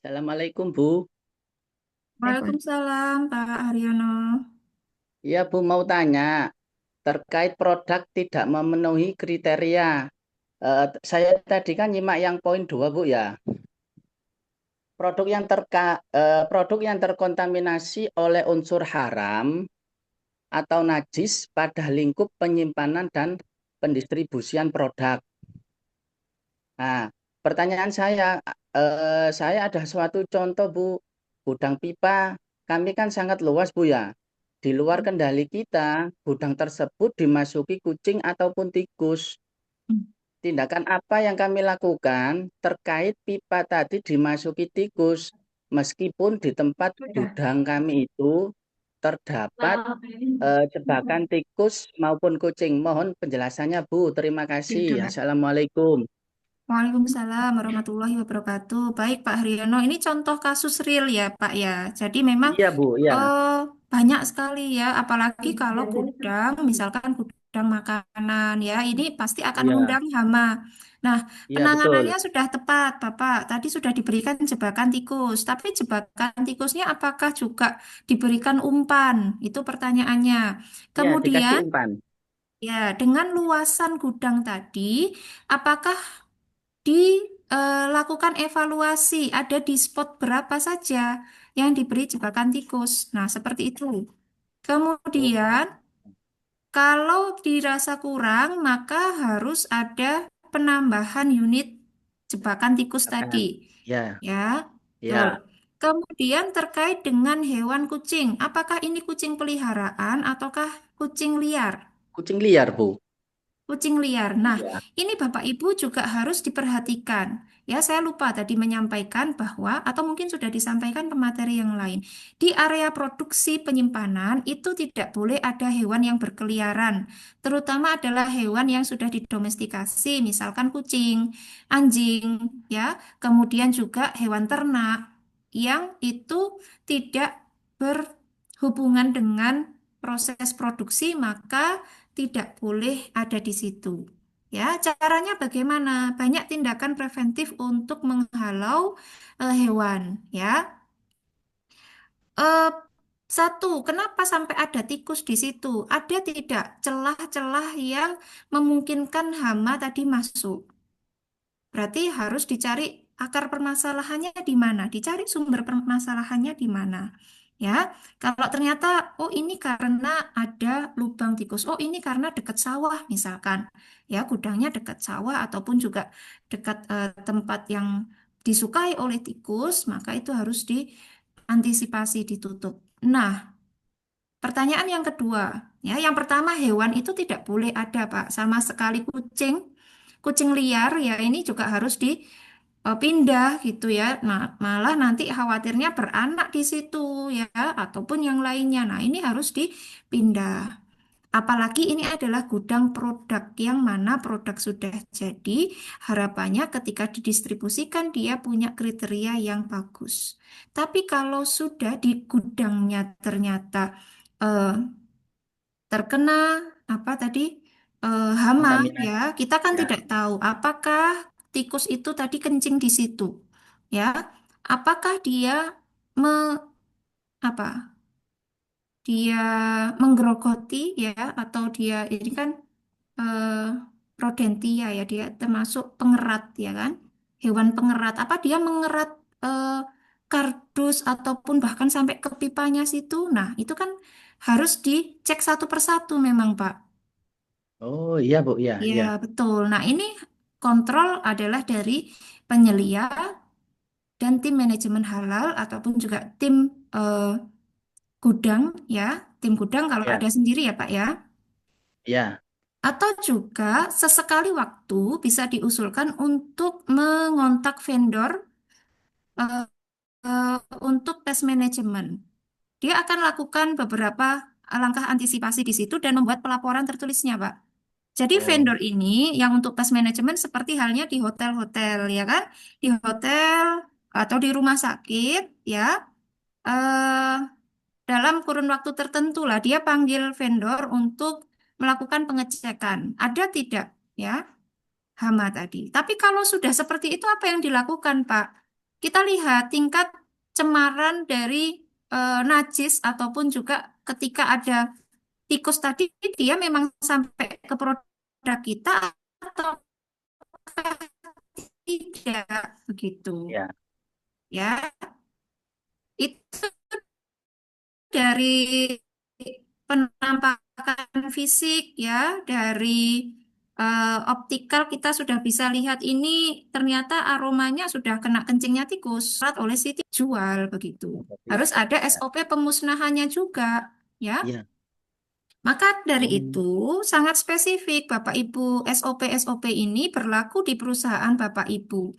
Assalamualaikum Bu. Like. Waalaikumsalam Pak Haryono. Ya Bu mau tanya terkait produk tidak memenuhi kriteria. Saya tadi kan nyimak yang poin 2 Bu ya. Produk yang terkontaminasi oleh unsur haram atau najis pada lingkup penyimpanan dan pendistribusian produk. Nah, pertanyaan saya ada suatu contoh Bu, gudang pipa kami kan sangat luas Bu ya. Di luar kendali kita, gudang tersebut dimasuki kucing ataupun tikus. Tindakan apa yang kami lakukan terkait pipa tadi dimasuki tikus, meskipun di tempat gudang kami itu terdapat jebakan tikus maupun kucing. Mohon penjelasannya Bu, terima kasih. Yaudah, Mbak. Assalamualaikum. Waalaikumsalam warahmatullahi wabarakatuh. Baik Pak Haryono, ini contoh kasus real ya Pak ya. Jadi memang Iya Bu, iya. eh, banyak sekali ya, apalagi kalau gudang, misalkan gudang makanan ya, ini pasti akan Iya, mengundang hama. Nah, iya betul. penanganannya sudah tepat Bapak. Tadi sudah diberikan jebakan tikus, tapi jebakan tikusnya apakah juga diberikan umpan? Itu pertanyaannya. Iya, dikasih Kemudian umpan. ya, dengan luasan gudang tadi, apakah dilakukan evaluasi ada di spot berapa saja yang diberi jebakan tikus. Nah, seperti itu. Oh, Kemudian, kalau dirasa kurang, maka harus ada penambahan unit jebakan tikus tadi. akan. Ya, Ya, betul. ya. Kemudian terkait dengan hewan kucing, apakah ini kucing peliharaan ataukah kucing liar? Kucing liar, Bu. Kucing liar. Nah, Iya, ini Bapak Ibu juga harus diperhatikan. Ya, saya lupa tadi menyampaikan bahwa, atau mungkin sudah disampaikan ke materi yang lain. Di area produksi penyimpanan itu tidak boleh ada hewan yang berkeliaran. Terutama adalah hewan yang sudah didomestikasi, misalkan kucing, anjing, ya. Kemudian juga hewan ternak yang itu tidak berhubungan dengan proses produksi, maka tidak boleh ada di situ. Ya, caranya bagaimana? Banyak tindakan preventif untuk menghalau hewan, ya. Eh, satu, kenapa sampai ada tikus di situ? Ada tidak celah-celah yang memungkinkan hama tadi masuk? Berarti harus dicari akar permasalahannya di mana, dicari sumber permasalahannya di mana. Ya, kalau ternyata oh ini karena ada lubang tikus, oh ini karena dekat sawah misalkan, ya gudangnya dekat sawah ataupun juga dekat tempat yang disukai oleh tikus, maka itu harus diantisipasi ditutup. Nah, pertanyaan yang kedua, ya, yang pertama hewan itu tidak boleh ada, Pak, sama sekali kucing, kucing liar, ya ini juga harus dipindah gitu ya. Nah, malah nanti khawatirnya beranak di situ ya, ataupun yang lainnya. Nah, ini harus dipindah. Apalagi ini adalah gudang produk yang mana produk sudah jadi, harapannya ketika didistribusikan dia punya kriteria yang bagus. Tapi kalau sudah di gudangnya ternyata eh, terkena apa tadi hama ya, Kontaminasi. kita kan Ya. tidak tahu apakah tikus itu tadi kencing di situ, ya, apakah dia me, apa dia menggerogoti ya atau dia ini kan eh, rodentia ya dia termasuk pengerat ya kan hewan pengerat apa dia mengerat eh, kardus ataupun bahkan sampai ke pipanya situ nah itu kan harus dicek satu persatu memang Pak Oh iya Bu, ya, ya ya, betul nah ini kontrol adalah dari penyelia dan tim manajemen halal ataupun juga tim eh, gudang ya tim gudang kalau ya, ada sendiri ya Pak ya. ya, Atau juga sesekali waktu bisa diusulkan untuk mengontak vendor eh, eh, untuk tes manajemen. Dia akan lakukan beberapa langkah antisipasi di situ dan membuat pelaporan tertulisnya, Pak. Jadi oh, vendor ini yang untuk tes manajemen seperti halnya di hotel-hotel, ya kan? Di hotel atau di rumah sakit, ya. eh, dalam kurun waktu tertentu lah dia panggil vendor untuk melakukan pengecekan. Ada tidak, ya? Hama tadi. Tapi kalau sudah seperti itu, apa yang dilakukan, Pak? Kita lihat tingkat cemaran dari najis ataupun juga ketika ada tikus tadi, dia memang sampai ke produk kita atau tidak begitu. ya. Ya, itu dari penampakan fisik ya, dari optikal kita sudah bisa lihat ini ternyata aromanya sudah kena kencingnya tikus oleh si tikus jual begitu. Berarti Harus ada ya, SOP pemusnahannya juga ya. ya. Maka dari Oh, itu sangat spesifik Bapak Ibu SOP-SOP ini berlaku di perusahaan Bapak Ibu.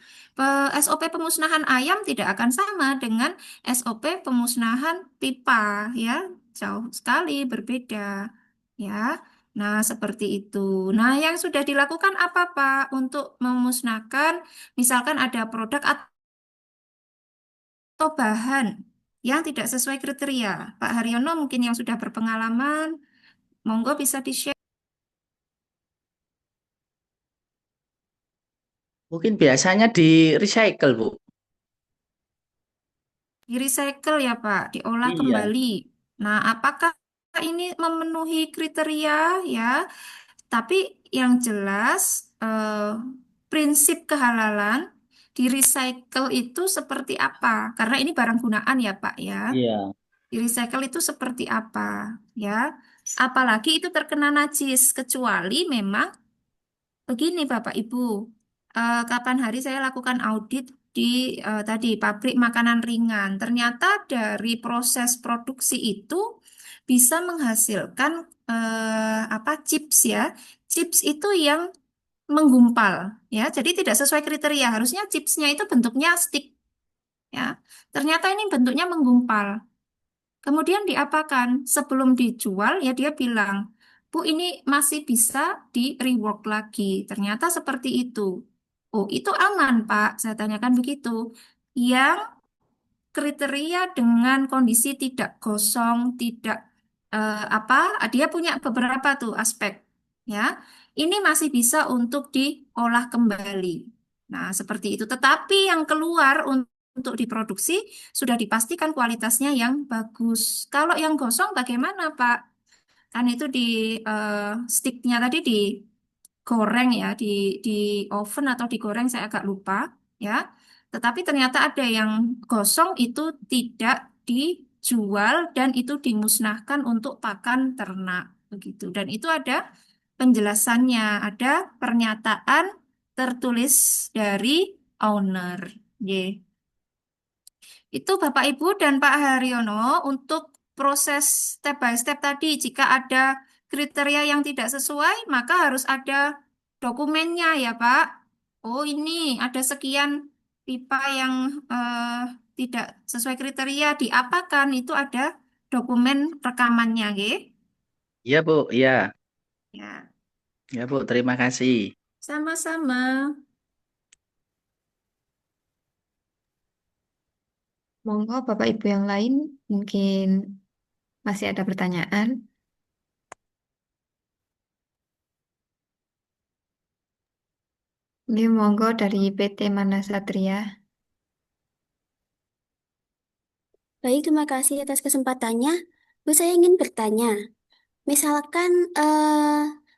SOP pemusnahan ayam tidak akan sama dengan SOP pemusnahan pipa ya. Jauh sekali berbeda ya. Nah, seperti itu. Nah, yang sudah dilakukan apa Pak untuk memusnahkan misalkan ada produk atau bahan yang tidak sesuai kriteria. Pak Haryono mungkin yang sudah berpengalaman, monggo bisa di-share. mungkin biasanya di recycle Bu. Di recycle ya Pak, diolah Iya, kembali. Nah, apakah ini memenuhi kriteria ya? Tapi yang jelas prinsip kehalalan di recycle itu seperti apa? Karena ini barang gunaan ya Pak ya. iya, Di recycle itu seperti apa ya? Apalagi itu terkena najis kecuali memang begini Bapak Ibu, kapan hari saya lakukan audit di tadi pabrik makanan ringan. Ternyata dari proses produksi itu bisa menghasilkan apa chips ya. Chips itu yang menggumpal ya. Jadi tidak sesuai kriteria. Harusnya chipsnya itu bentuknya stick ya. Ternyata ini bentuknya menggumpal. Kemudian diapakan? Sebelum dijual ya dia bilang, Bu ini masih bisa di rework lagi. Ternyata seperti itu. Oh itu aman Pak, saya tanyakan begitu. Yang kriteria dengan kondisi tidak gosong, tidak apa, dia punya beberapa tuh aspek. Ya, ini masih bisa untuk diolah kembali. Nah, seperti itu. Tetapi yang keluar untuk diproduksi sudah dipastikan kualitasnya yang bagus. Kalau yang gosong bagaimana, Pak? Kan itu di sticknya tadi digoreng ya, di oven atau digoreng saya agak lupa, ya. Tetapi ternyata ada yang gosong itu tidak dijual dan itu dimusnahkan untuk pakan ternak begitu. Dan itu ada penjelasannya, ada pernyataan tertulis dari owner. Ye. Itu Bapak Ibu dan Pak Haryono untuk proses step by step tadi. Jika ada kriteria yang tidak sesuai, maka harus ada dokumennya ya Pak. Oh ini ada sekian pipa yang tidak sesuai kriteria diapakan, itu ada dokumen rekamannya, nggih. Iya, Bu. Iya. Ya, Ya, Bu. Terima kasih. sama-sama. Monggo Bapak Ibu yang lain mungkin masih ada pertanyaan. Ini monggo dari PT Mana Satria. Baik, terima kasih atas kesempatannya. Bu, saya ingin bertanya, misalkan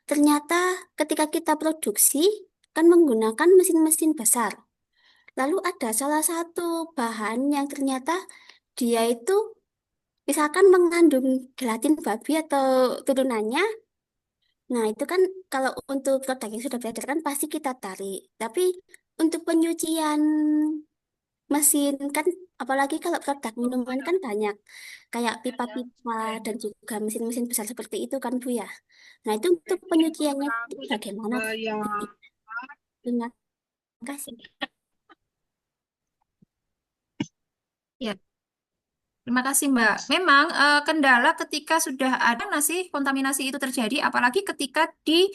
ternyata ketika kita produksi kan menggunakan mesin-mesin besar. Lalu ada salah satu bahan yang ternyata dia itu misalkan mengandung gelatin babi atau turunannya. Nah, itu kan kalau untuk produk yang sudah beredar kan pasti kita tarik. Tapi untuk penyucian mesin kan, apalagi kalau produk minuman kan banyak. Kayak pipa-pipa dan juga mesin-mesin besar seperti itu kan, Bu ya. Nah, itu untuk penyuciannya itu bagaimana? Terima kasih. Ya, terima kasih Mbak. Memang kendala ketika sudah ada nasi kontaminasi itu terjadi, apalagi ketika di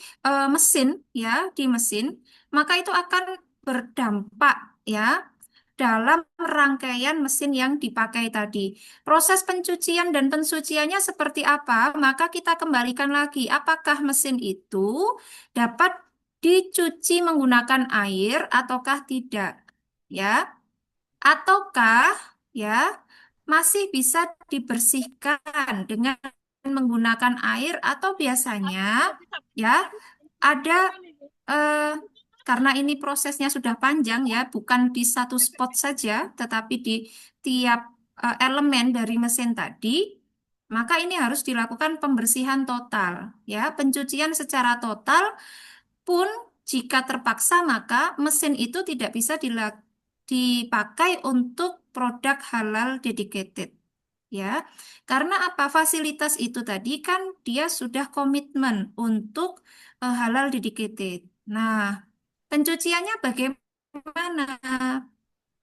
mesin ya, di mesin, maka itu akan berdampak ya dalam rangkaian mesin yang dipakai tadi. Proses pencucian dan pensuciannya seperti apa? Maka kita kembalikan lagi, apakah mesin itu dapat dicuci menggunakan air ataukah tidak? Ya, ataukah ya masih bisa dibersihkan dengan menggunakan air atau biasanya ya ada eh, karena ini prosesnya sudah panjang ya, bukan di satu spot saja, tetapi di tiap elemen dari mesin tadi, maka ini harus dilakukan pembersihan total ya, pencucian secara total pun jika terpaksa maka mesin itu tidak bisa dipakai untuk produk halal dedicated. Ya, karena apa? Fasilitas itu tadi kan dia sudah komitmen untuk halal dedicated. Nah, pencuciannya bagaimana?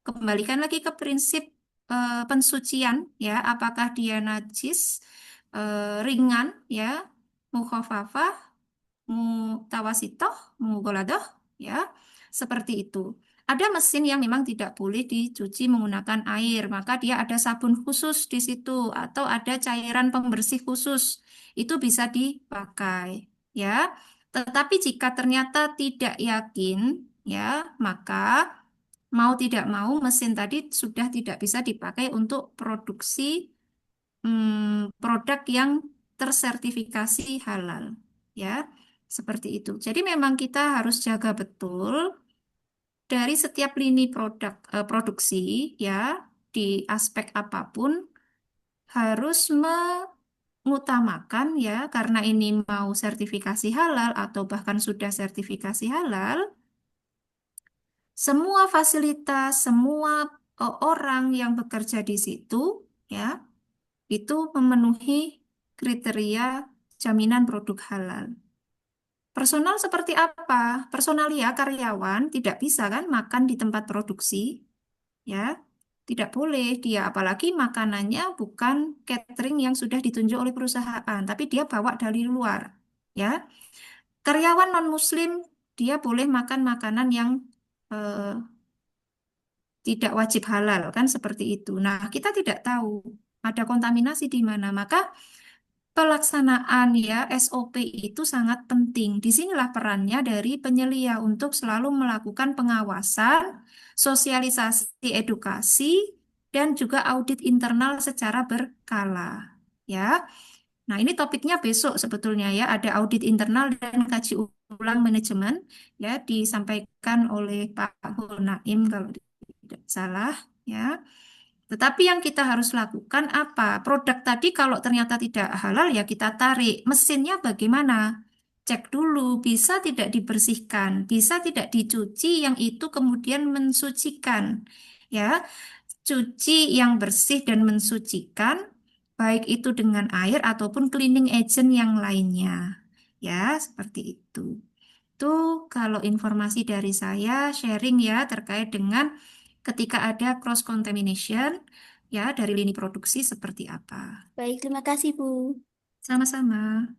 Kembalikan lagi ke prinsip pensucian, ya, apakah dia najis, ringan, ya, mukhafafah, mutawasitoh, mughaladoh, ya, seperti itu. Ada mesin yang memang tidak boleh dicuci menggunakan air, maka dia ada sabun khusus di situ atau ada cairan pembersih khusus. Itu bisa dipakai, ya. Tetapi jika ternyata tidak yakin, ya, maka mau tidak mau mesin tadi sudah tidak bisa dipakai untuk produksi produk yang tersertifikasi halal, ya. Seperti itu. Jadi memang kita harus jaga betul dari setiap lini produksi ya di aspek apapun harus mengutamakan ya karena ini mau sertifikasi halal atau bahkan sudah sertifikasi halal, semua fasilitas, semua orang yang bekerja di situ ya itu memenuhi kriteria jaminan produk halal. Personal seperti apa? Personalia karyawan tidak bisa kan makan di tempat produksi, ya. Tidak boleh dia, apalagi makanannya bukan catering yang sudah ditunjuk oleh perusahaan, tapi dia bawa dari luar, ya. Karyawan non-muslim dia boleh makan makanan yang eh, tidak wajib halal kan seperti itu. Nah, kita tidak tahu ada kontaminasi di mana, maka pelaksanaan ya SOP itu sangat penting. Disinilah perannya dari penyelia untuk selalu melakukan pengawasan, sosialisasi edukasi, dan juga audit internal secara berkala. Ya, nah ini topiknya besok sebetulnya ya ada audit internal dan kaji ulang manajemen ya disampaikan oleh Pak Hulnaim kalau tidak salah ya. Tetapi yang kita harus lakukan apa? Produk tadi kalau ternyata tidak halal ya kita tarik. Mesinnya bagaimana? Cek dulu, bisa tidak dibersihkan, bisa tidak dicuci, yang itu kemudian mensucikan. Ya, cuci yang bersih dan mensucikan, baik itu dengan air ataupun cleaning agent yang lainnya. Ya, seperti itu. Itu kalau informasi dari saya sharing ya terkait dengan ketika ada cross contamination ya dari lini produksi seperti apa. Baik, terima kasih, Bu. Sama-sama.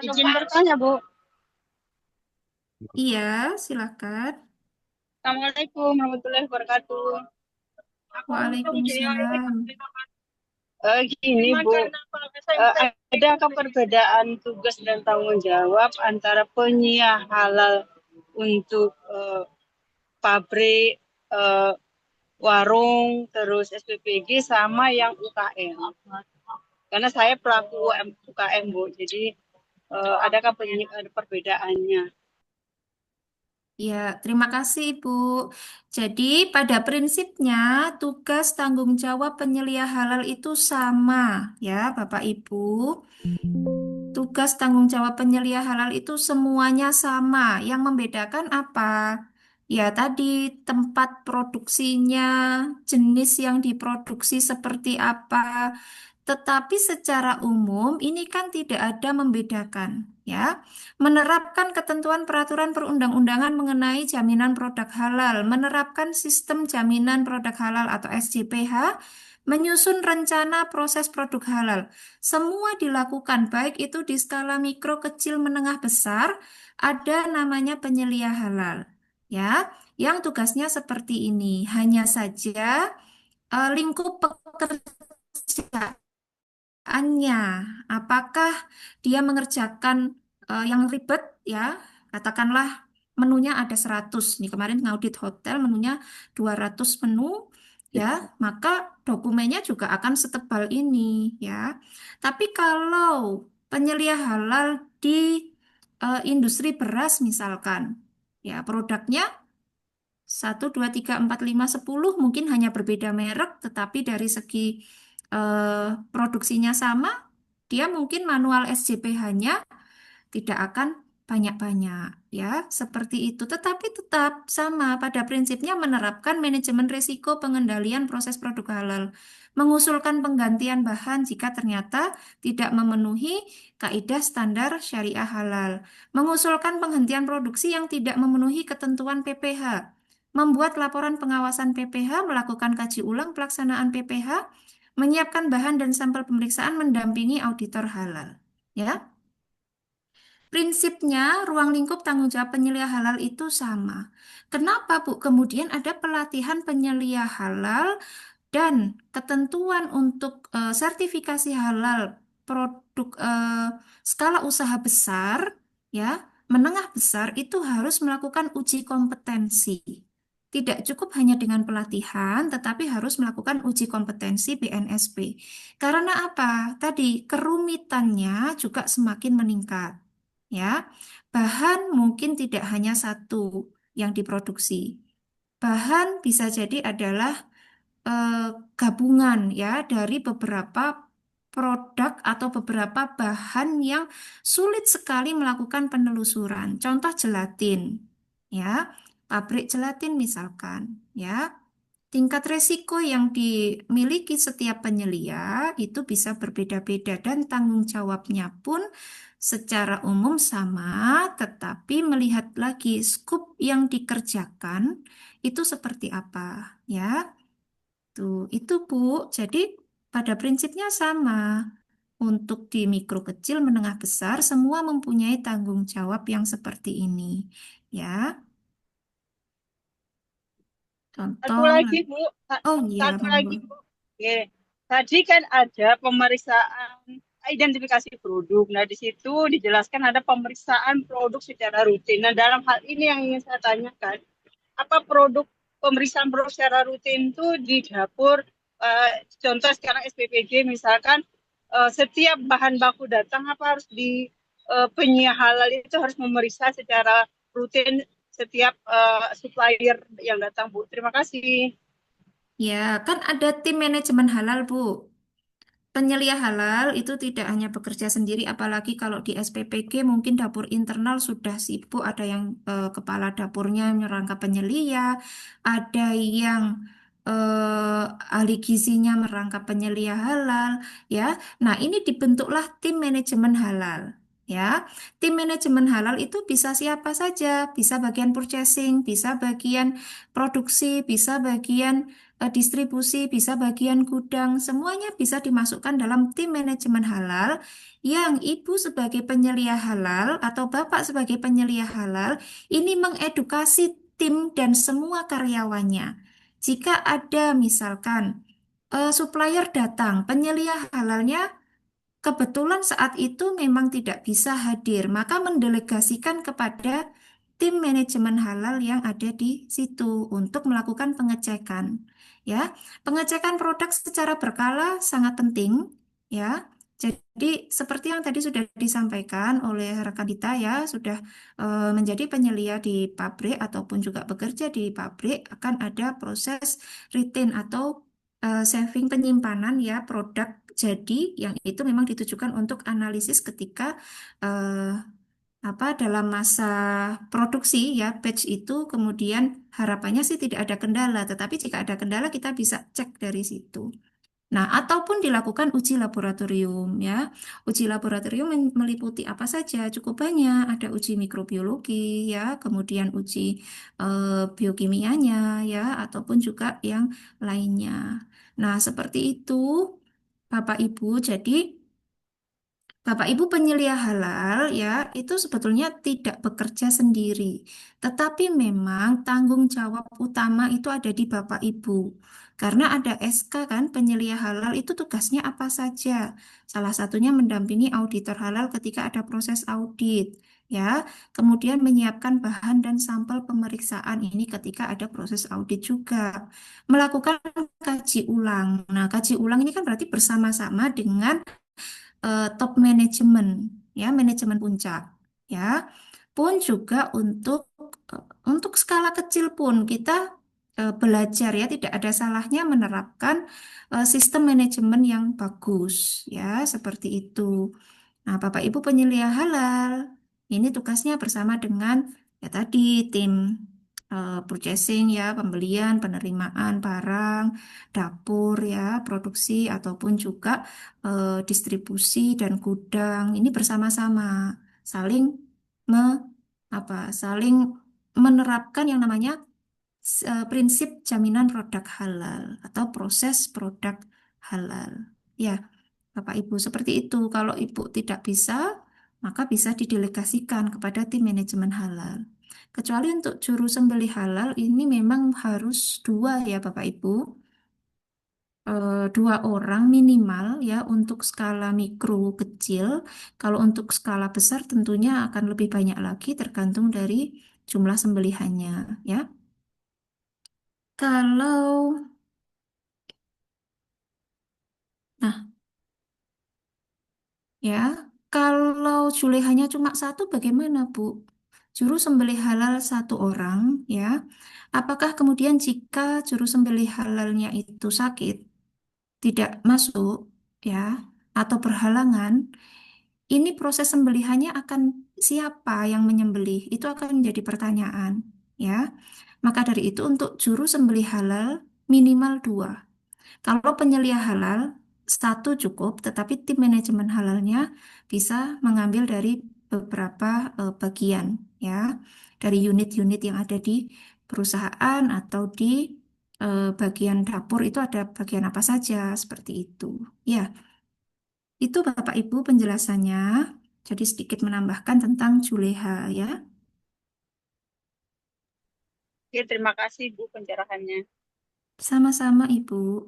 Izin bertanya, Bu. Iya, silakan. Assalamualaikum warahmatullahi wabarakatuh. Waalaikumsalam. Gini, Bu, adakah perbedaan tugas dan tanggung jawab antara penyiar halal untuk pabrik, warung, terus SPPG sama yang UKM? Karena saya pelaku UKM, Bu, jadi adakah perbedaannya? Ya, terima kasih, Ibu. Jadi, pada prinsipnya, tugas tanggung jawab penyelia halal itu sama, ya, Bapak Ibu. Tugas tanggung jawab penyelia halal itu semuanya sama. Yang membedakan apa? Ya, tadi tempat produksinya, jenis yang diproduksi seperti apa. Tetapi secara umum ini kan tidak ada membedakan, ya. Menerapkan ketentuan peraturan perundang-undangan mengenai jaminan produk halal, menerapkan sistem jaminan produk halal atau SJPH, menyusun rencana proses produk halal. Semua dilakukan baik itu di skala mikro, kecil, menengah, besar, ada namanya penyelia halal. Ya, yang tugasnya seperti ini. Hanya saja lingkup pekerjaan apakah dia mengerjakan yang ribet ya, katakanlah menunya ada 100 nih, kemarin ngaudit hotel menunya 200 menu ya, maka dokumennya juga akan setebal ini ya. Tapi kalau penyelia halal di industri beras misalkan, ya produknya 1, 2, 3, 4, 5, 10 mungkin hanya berbeda merek, tetapi dari segi produksinya sama, dia mungkin manual SJPH-nya tidak akan banyak-banyak ya, seperti itu. Tetapi tetap sama pada prinsipnya menerapkan manajemen risiko pengendalian proses produk halal, mengusulkan penggantian bahan jika ternyata tidak memenuhi kaidah standar syariah halal, mengusulkan penghentian produksi yang tidak memenuhi ketentuan PPH, membuat laporan pengawasan PPH, melakukan kaji ulang pelaksanaan PPH, menyiapkan bahan dan sampel pemeriksaan, mendampingi auditor halal. Ya, prinsipnya ruang lingkup tanggung jawab penyelia halal itu sama. Kenapa, Bu? Kemudian ada pelatihan penyelia halal dan ketentuan untuk sertifikasi halal produk skala usaha besar, ya, menengah besar itu harus melakukan uji kompetensi. Tidak cukup hanya dengan pelatihan, tetapi harus melakukan uji kompetensi BNSP. Karena apa? Tadi kerumitannya juga semakin meningkat. Ya, bahan mungkin tidak hanya satu yang diproduksi. Bahan bisa jadi adalah eh, gabungan ya dari beberapa produk atau beberapa bahan yang sulit sekali melakukan penelusuran. Contoh gelatin, ya, pabrik gelatin misalkan, ya. Tingkat resiko yang dimiliki setiap penyelia itu bisa berbeda-beda dan tanggung jawabnya pun secara umum sama, tetapi melihat lagi skup yang dikerjakan itu seperti apa, ya. Tuh, itu Bu. Jadi pada prinsipnya sama. Untuk di mikro kecil, menengah besar, semua mempunyai tanggung jawab yang seperti ini. Ya, Satu contoh. lagi, Bu. Oh iya, Satu monggo. lagi, Bu. Oke. Tadi kan ada pemeriksaan identifikasi produk. Nah, di situ dijelaskan ada pemeriksaan produk secara rutin. Nah, dalam hal ini yang ingin saya tanyakan, apa pemeriksaan produk secara rutin itu di dapur, contoh sekarang SPPG misalkan setiap bahan baku datang apa harus di penyiar halal itu harus memeriksa secara rutin setiap supplier yang datang, Bu. Terima kasih. Ya, kan ada tim manajemen halal, Bu. Penyelia halal itu tidak hanya bekerja sendiri, apalagi kalau di SPPG mungkin dapur internal sudah sibuk, ada yang kepala dapurnya merangkap penyelia, ada yang ahli gizinya merangkap penyelia halal, ya. Nah, ini dibentuklah tim manajemen halal. Ya, tim manajemen halal itu bisa siapa saja, bisa bagian purchasing, bisa bagian produksi, bisa bagian distribusi, bisa bagian gudang, semuanya bisa dimasukkan dalam tim manajemen halal yang ibu sebagai penyelia halal atau bapak sebagai penyelia halal ini mengedukasi tim dan semua karyawannya. Jika ada misalkan supplier datang, penyelia halalnya kebetulan saat itu memang tidak bisa hadir, maka mendelegasikan kepada tim manajemen halal yang ada di situ untuk melakukan pengecekan. Ya, pengecekan produk secara berkala sangat penting. Ya, jadi seperti yang tadi sudah disampaikan oleh rekan kita ya, sudah menjadi penyelia di pabrik ataupun juga bekerja di pabrik akan ada proses rutin atau saving penyimpanan ya produk jadi yang itu memang ditujukan untuk analisis ketika eh, apa dalam masa produksi ya batch itu kemudian harapannya sih tidak ada kendala, tetapi jika ada kendala kita bisa cek dari situ. Nah, ataupun dilakukan uji laboratorium ya. Uji laboratorium meliputi apa saja? Cukup banyak. Ada uji mikrobiologi ya, kemudian uji biokimianya ya, ataupun juga yang lainnya. Nah, seperti itu, Bapak Ibu. Jadi Bapak Ibu penyelia halal ya itu sebetulnya tidak bekerja sendiri, tetapi memang tanggung jawab utama itu ada di Bapak Ibu. Karena ada SK kan penyelia halal itu tugasnya apa saja. Salah satunya mendampingi auditor halal ketika ada proses audit ya, kemudian menyiapkan bahan dan sampel pemeriksaan ini ketika ada proses audit juga. Melakukan kaji ulang. Nah, kaji ulang ini kan berarti bersama-sama dengan top manajemen ya manajemen puncak ya pun juga eh, untuk skala kecil pun kita belajar ya tidak ada salahnya menerapkan sistem manajemen yang bagus ya seperti itu. Nah, Bapak Ibu penyelia halal ini tugasnya bersama dengan ya tadi tim purchasing ya, pembelian, penerimaan barang, dapur ya, produksi ataupun juga distribusi dan gudang. Ini bersama-sama saling me, saling menerapkan yang namanya prinsip jaminan produk halal atau proses produk halal. Ya. Bapak Ibu seperti itu. Kalau Ibu tidak bisa, maka bisa didelegasikan kepada tim manajemen halal. Kecuali untuk juru sembelih halal ini memang harus dua ya Bapak Ibu. Dua orang minimal ya untuk skala mikro kecil. Kalau untuk skala besar tentunya akan lebih banyak lagi tergantung dari jumlah sembelihannya ya. Kalau nah ya, kalau julehannya cuma satu, bagaimana, Bu? Juru sembelih halal satu orang, ya. Apakah kemudian jika juru sembelih halalnya itu sakit, tidak masuk, ya, atau berhalangan, ini proses sembelihannya akan siapa yang menyembelih? Itu akan menjadi pertanyaan, ya. Maka dari itu untuk juru sembelih halal minimal dua. Kalau penyelia halal, satu cukup, tetapi tim manajemen halalnya bisa mengambil dari beberapa bagian, ya, dari unit-unit yang ada di perusahaan atau di bagian dapur itu ada bagian apa saja, seperti itu. Ya, itu Bapak Ibu penjelasannya. Jadi sedikit menambahkan tentang Juleha, ya. Oke, terima kasih Bu pencerahannya. Sama-sama Ibu.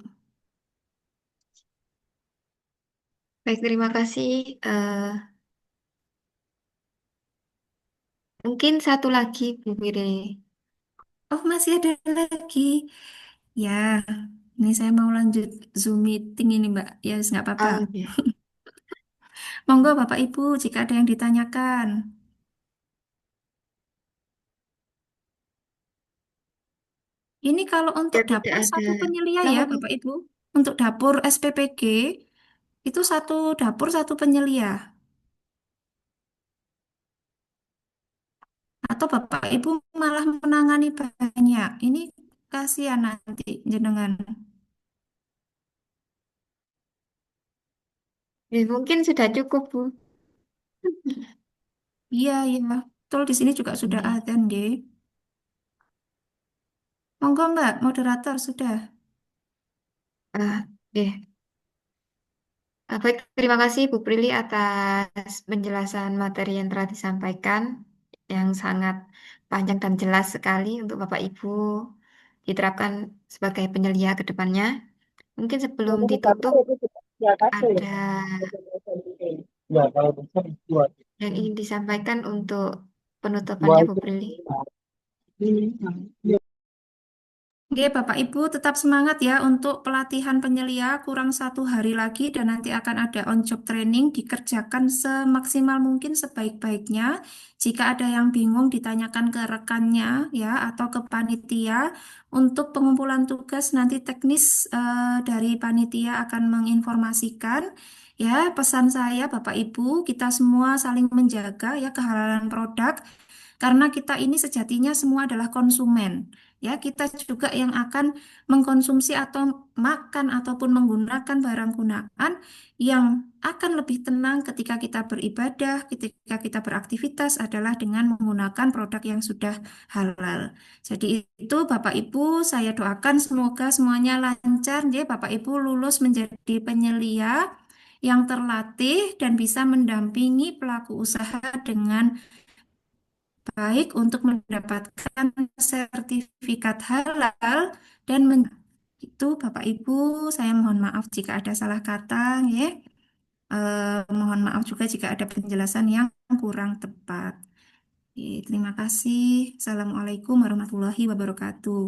Baik, terima kasih. Mungkin satu lagi, Bu Fire. Oh, masih ada lagi. Ya, ini saya mau lanjut Zoom meeting ini, Mbak. Ya, nggak apa-apa. Oh, ya. Monggo Bapak Ibu, jika ada yang ditanyakan. Ini kalau untuk Ya tidak dapur ada. satu penyelia ya Silakan. Bapak Ibu. Untuk dapur SPPG itu satu dapur satu penyelia. Atau Bapak Ibu malah menangani banyak. Ini kasihan nanti jenengan. Ya, mungkin sudah cukup, Bu. Iya, iya. Betul di sini juga sudah Oke. azan, deh. Monggo Mbak, moderator sudah. Oke. Baik, terima kasih Bu Prilly atas penjelasan materi yang telah disampaikan yang sangat panjang dan jelas sekali untuk Bapak Ibu diterapkan sebagai penyelia ke depannya. Mungkin sebelum ditutup ada Ya, kalau bisa dua. yang ingin disampaikan untuk penutupannya Bu Prilly. Oke, Bapak Ibu tetap semangat ya untuk pelatihan penyelia kurang 1 hari lagi dan nanti akan ada on-job training dikerjakan semaksimal mungkin sebaik-baiknya. Jika ada yang bingung ditanyakan ke rekannya ya atau ke panitia untuk pengumpulan tugas nanti teknis dari panitia akan menginformasikan. Ya, pesan saya Bapak Ibu, kita semua saling menjaga ya kehalalan produk karena kita ini sejatinya semua adalah konsumen. Ya, kita juga yang akan mengkonsumsi atau makan ataupun menggunakan barang gunaan yang akan lebih tenang ketika kita beribadah, ketika kita beraktivitas adalah dengan menggunakan produk yang sudah halal. Jadi itu Bapak Ibu, saya doakan semoga semuanya lancar ya Bapak Ibu lulus menjadi penyelia yang terlatih dan bisa mendampingi pelaku usaha dengan baik untuk mendapatkan sertifikat halal dan itu Bapak Ibu, saya mohon maaf jika ada salah kata, ya. Mohon maaf juga jika ada penjelasan yang kurang tepat. Terima kasih. Assalamualaikum warahmatullahi wabarakatuh.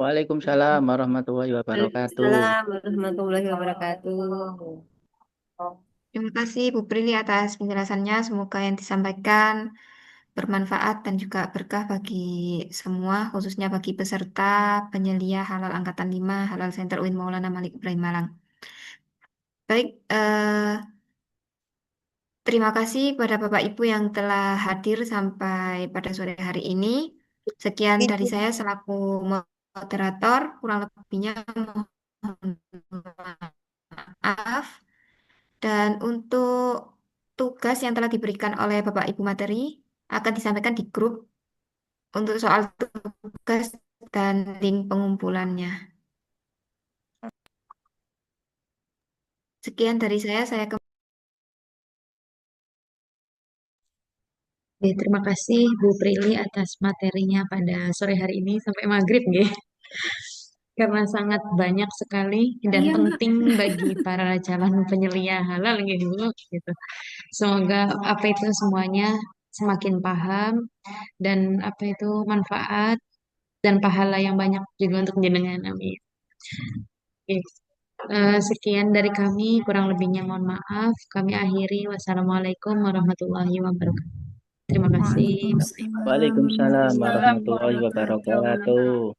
Waalaikumsalam warahmatullahi wabarakatuh. Waalaikumsalam warahmatullahi wabarakatuh. Terima kasih Bu Prilly atas penjelasannya. Semoga yang disampaikan bermanfaat dan juga berkah bagi semua, khususnya bagi peserta penyelia Halal Angkatan 5 Halal Center UIN Maulana Malik Ibrahim Malang. Baik, terima kasih pada Bapak Ibu yang telah hadir sampai pada sore hari ini. Sekian dari saya selaku moderator, kurang lebihnya mohon maaf. Dan untuk tugas yang telah diberikan oleh Bapak Ibu materi akan disampaikan di grup untuk soal tugas dan link pengumpulannya. Sekian dari saya ke Oke, terima kasih Bu Prilly atas materinya pada sore hari ini sampai maghrib nggih. Karena sangat banyak sekali dan Iya, Mbak. penting bagi para calon penyelia halal nggih Bu gitu. Semoga apa itu semuanya semakin paham dan apa itu manfaat dan pahala yang banyak juga untuk jenengan. Amin. Oke. Sekian dari kami, kurang lebihnya mohon maaf. Kami akhiri. Wassalamualaikum warahmatullahi wabarakatuh. Terima kasih. Waalaikumsalam Waalaikumsalam warahmatullahi warahmatullahi wabarakatuh. wabarakatuh.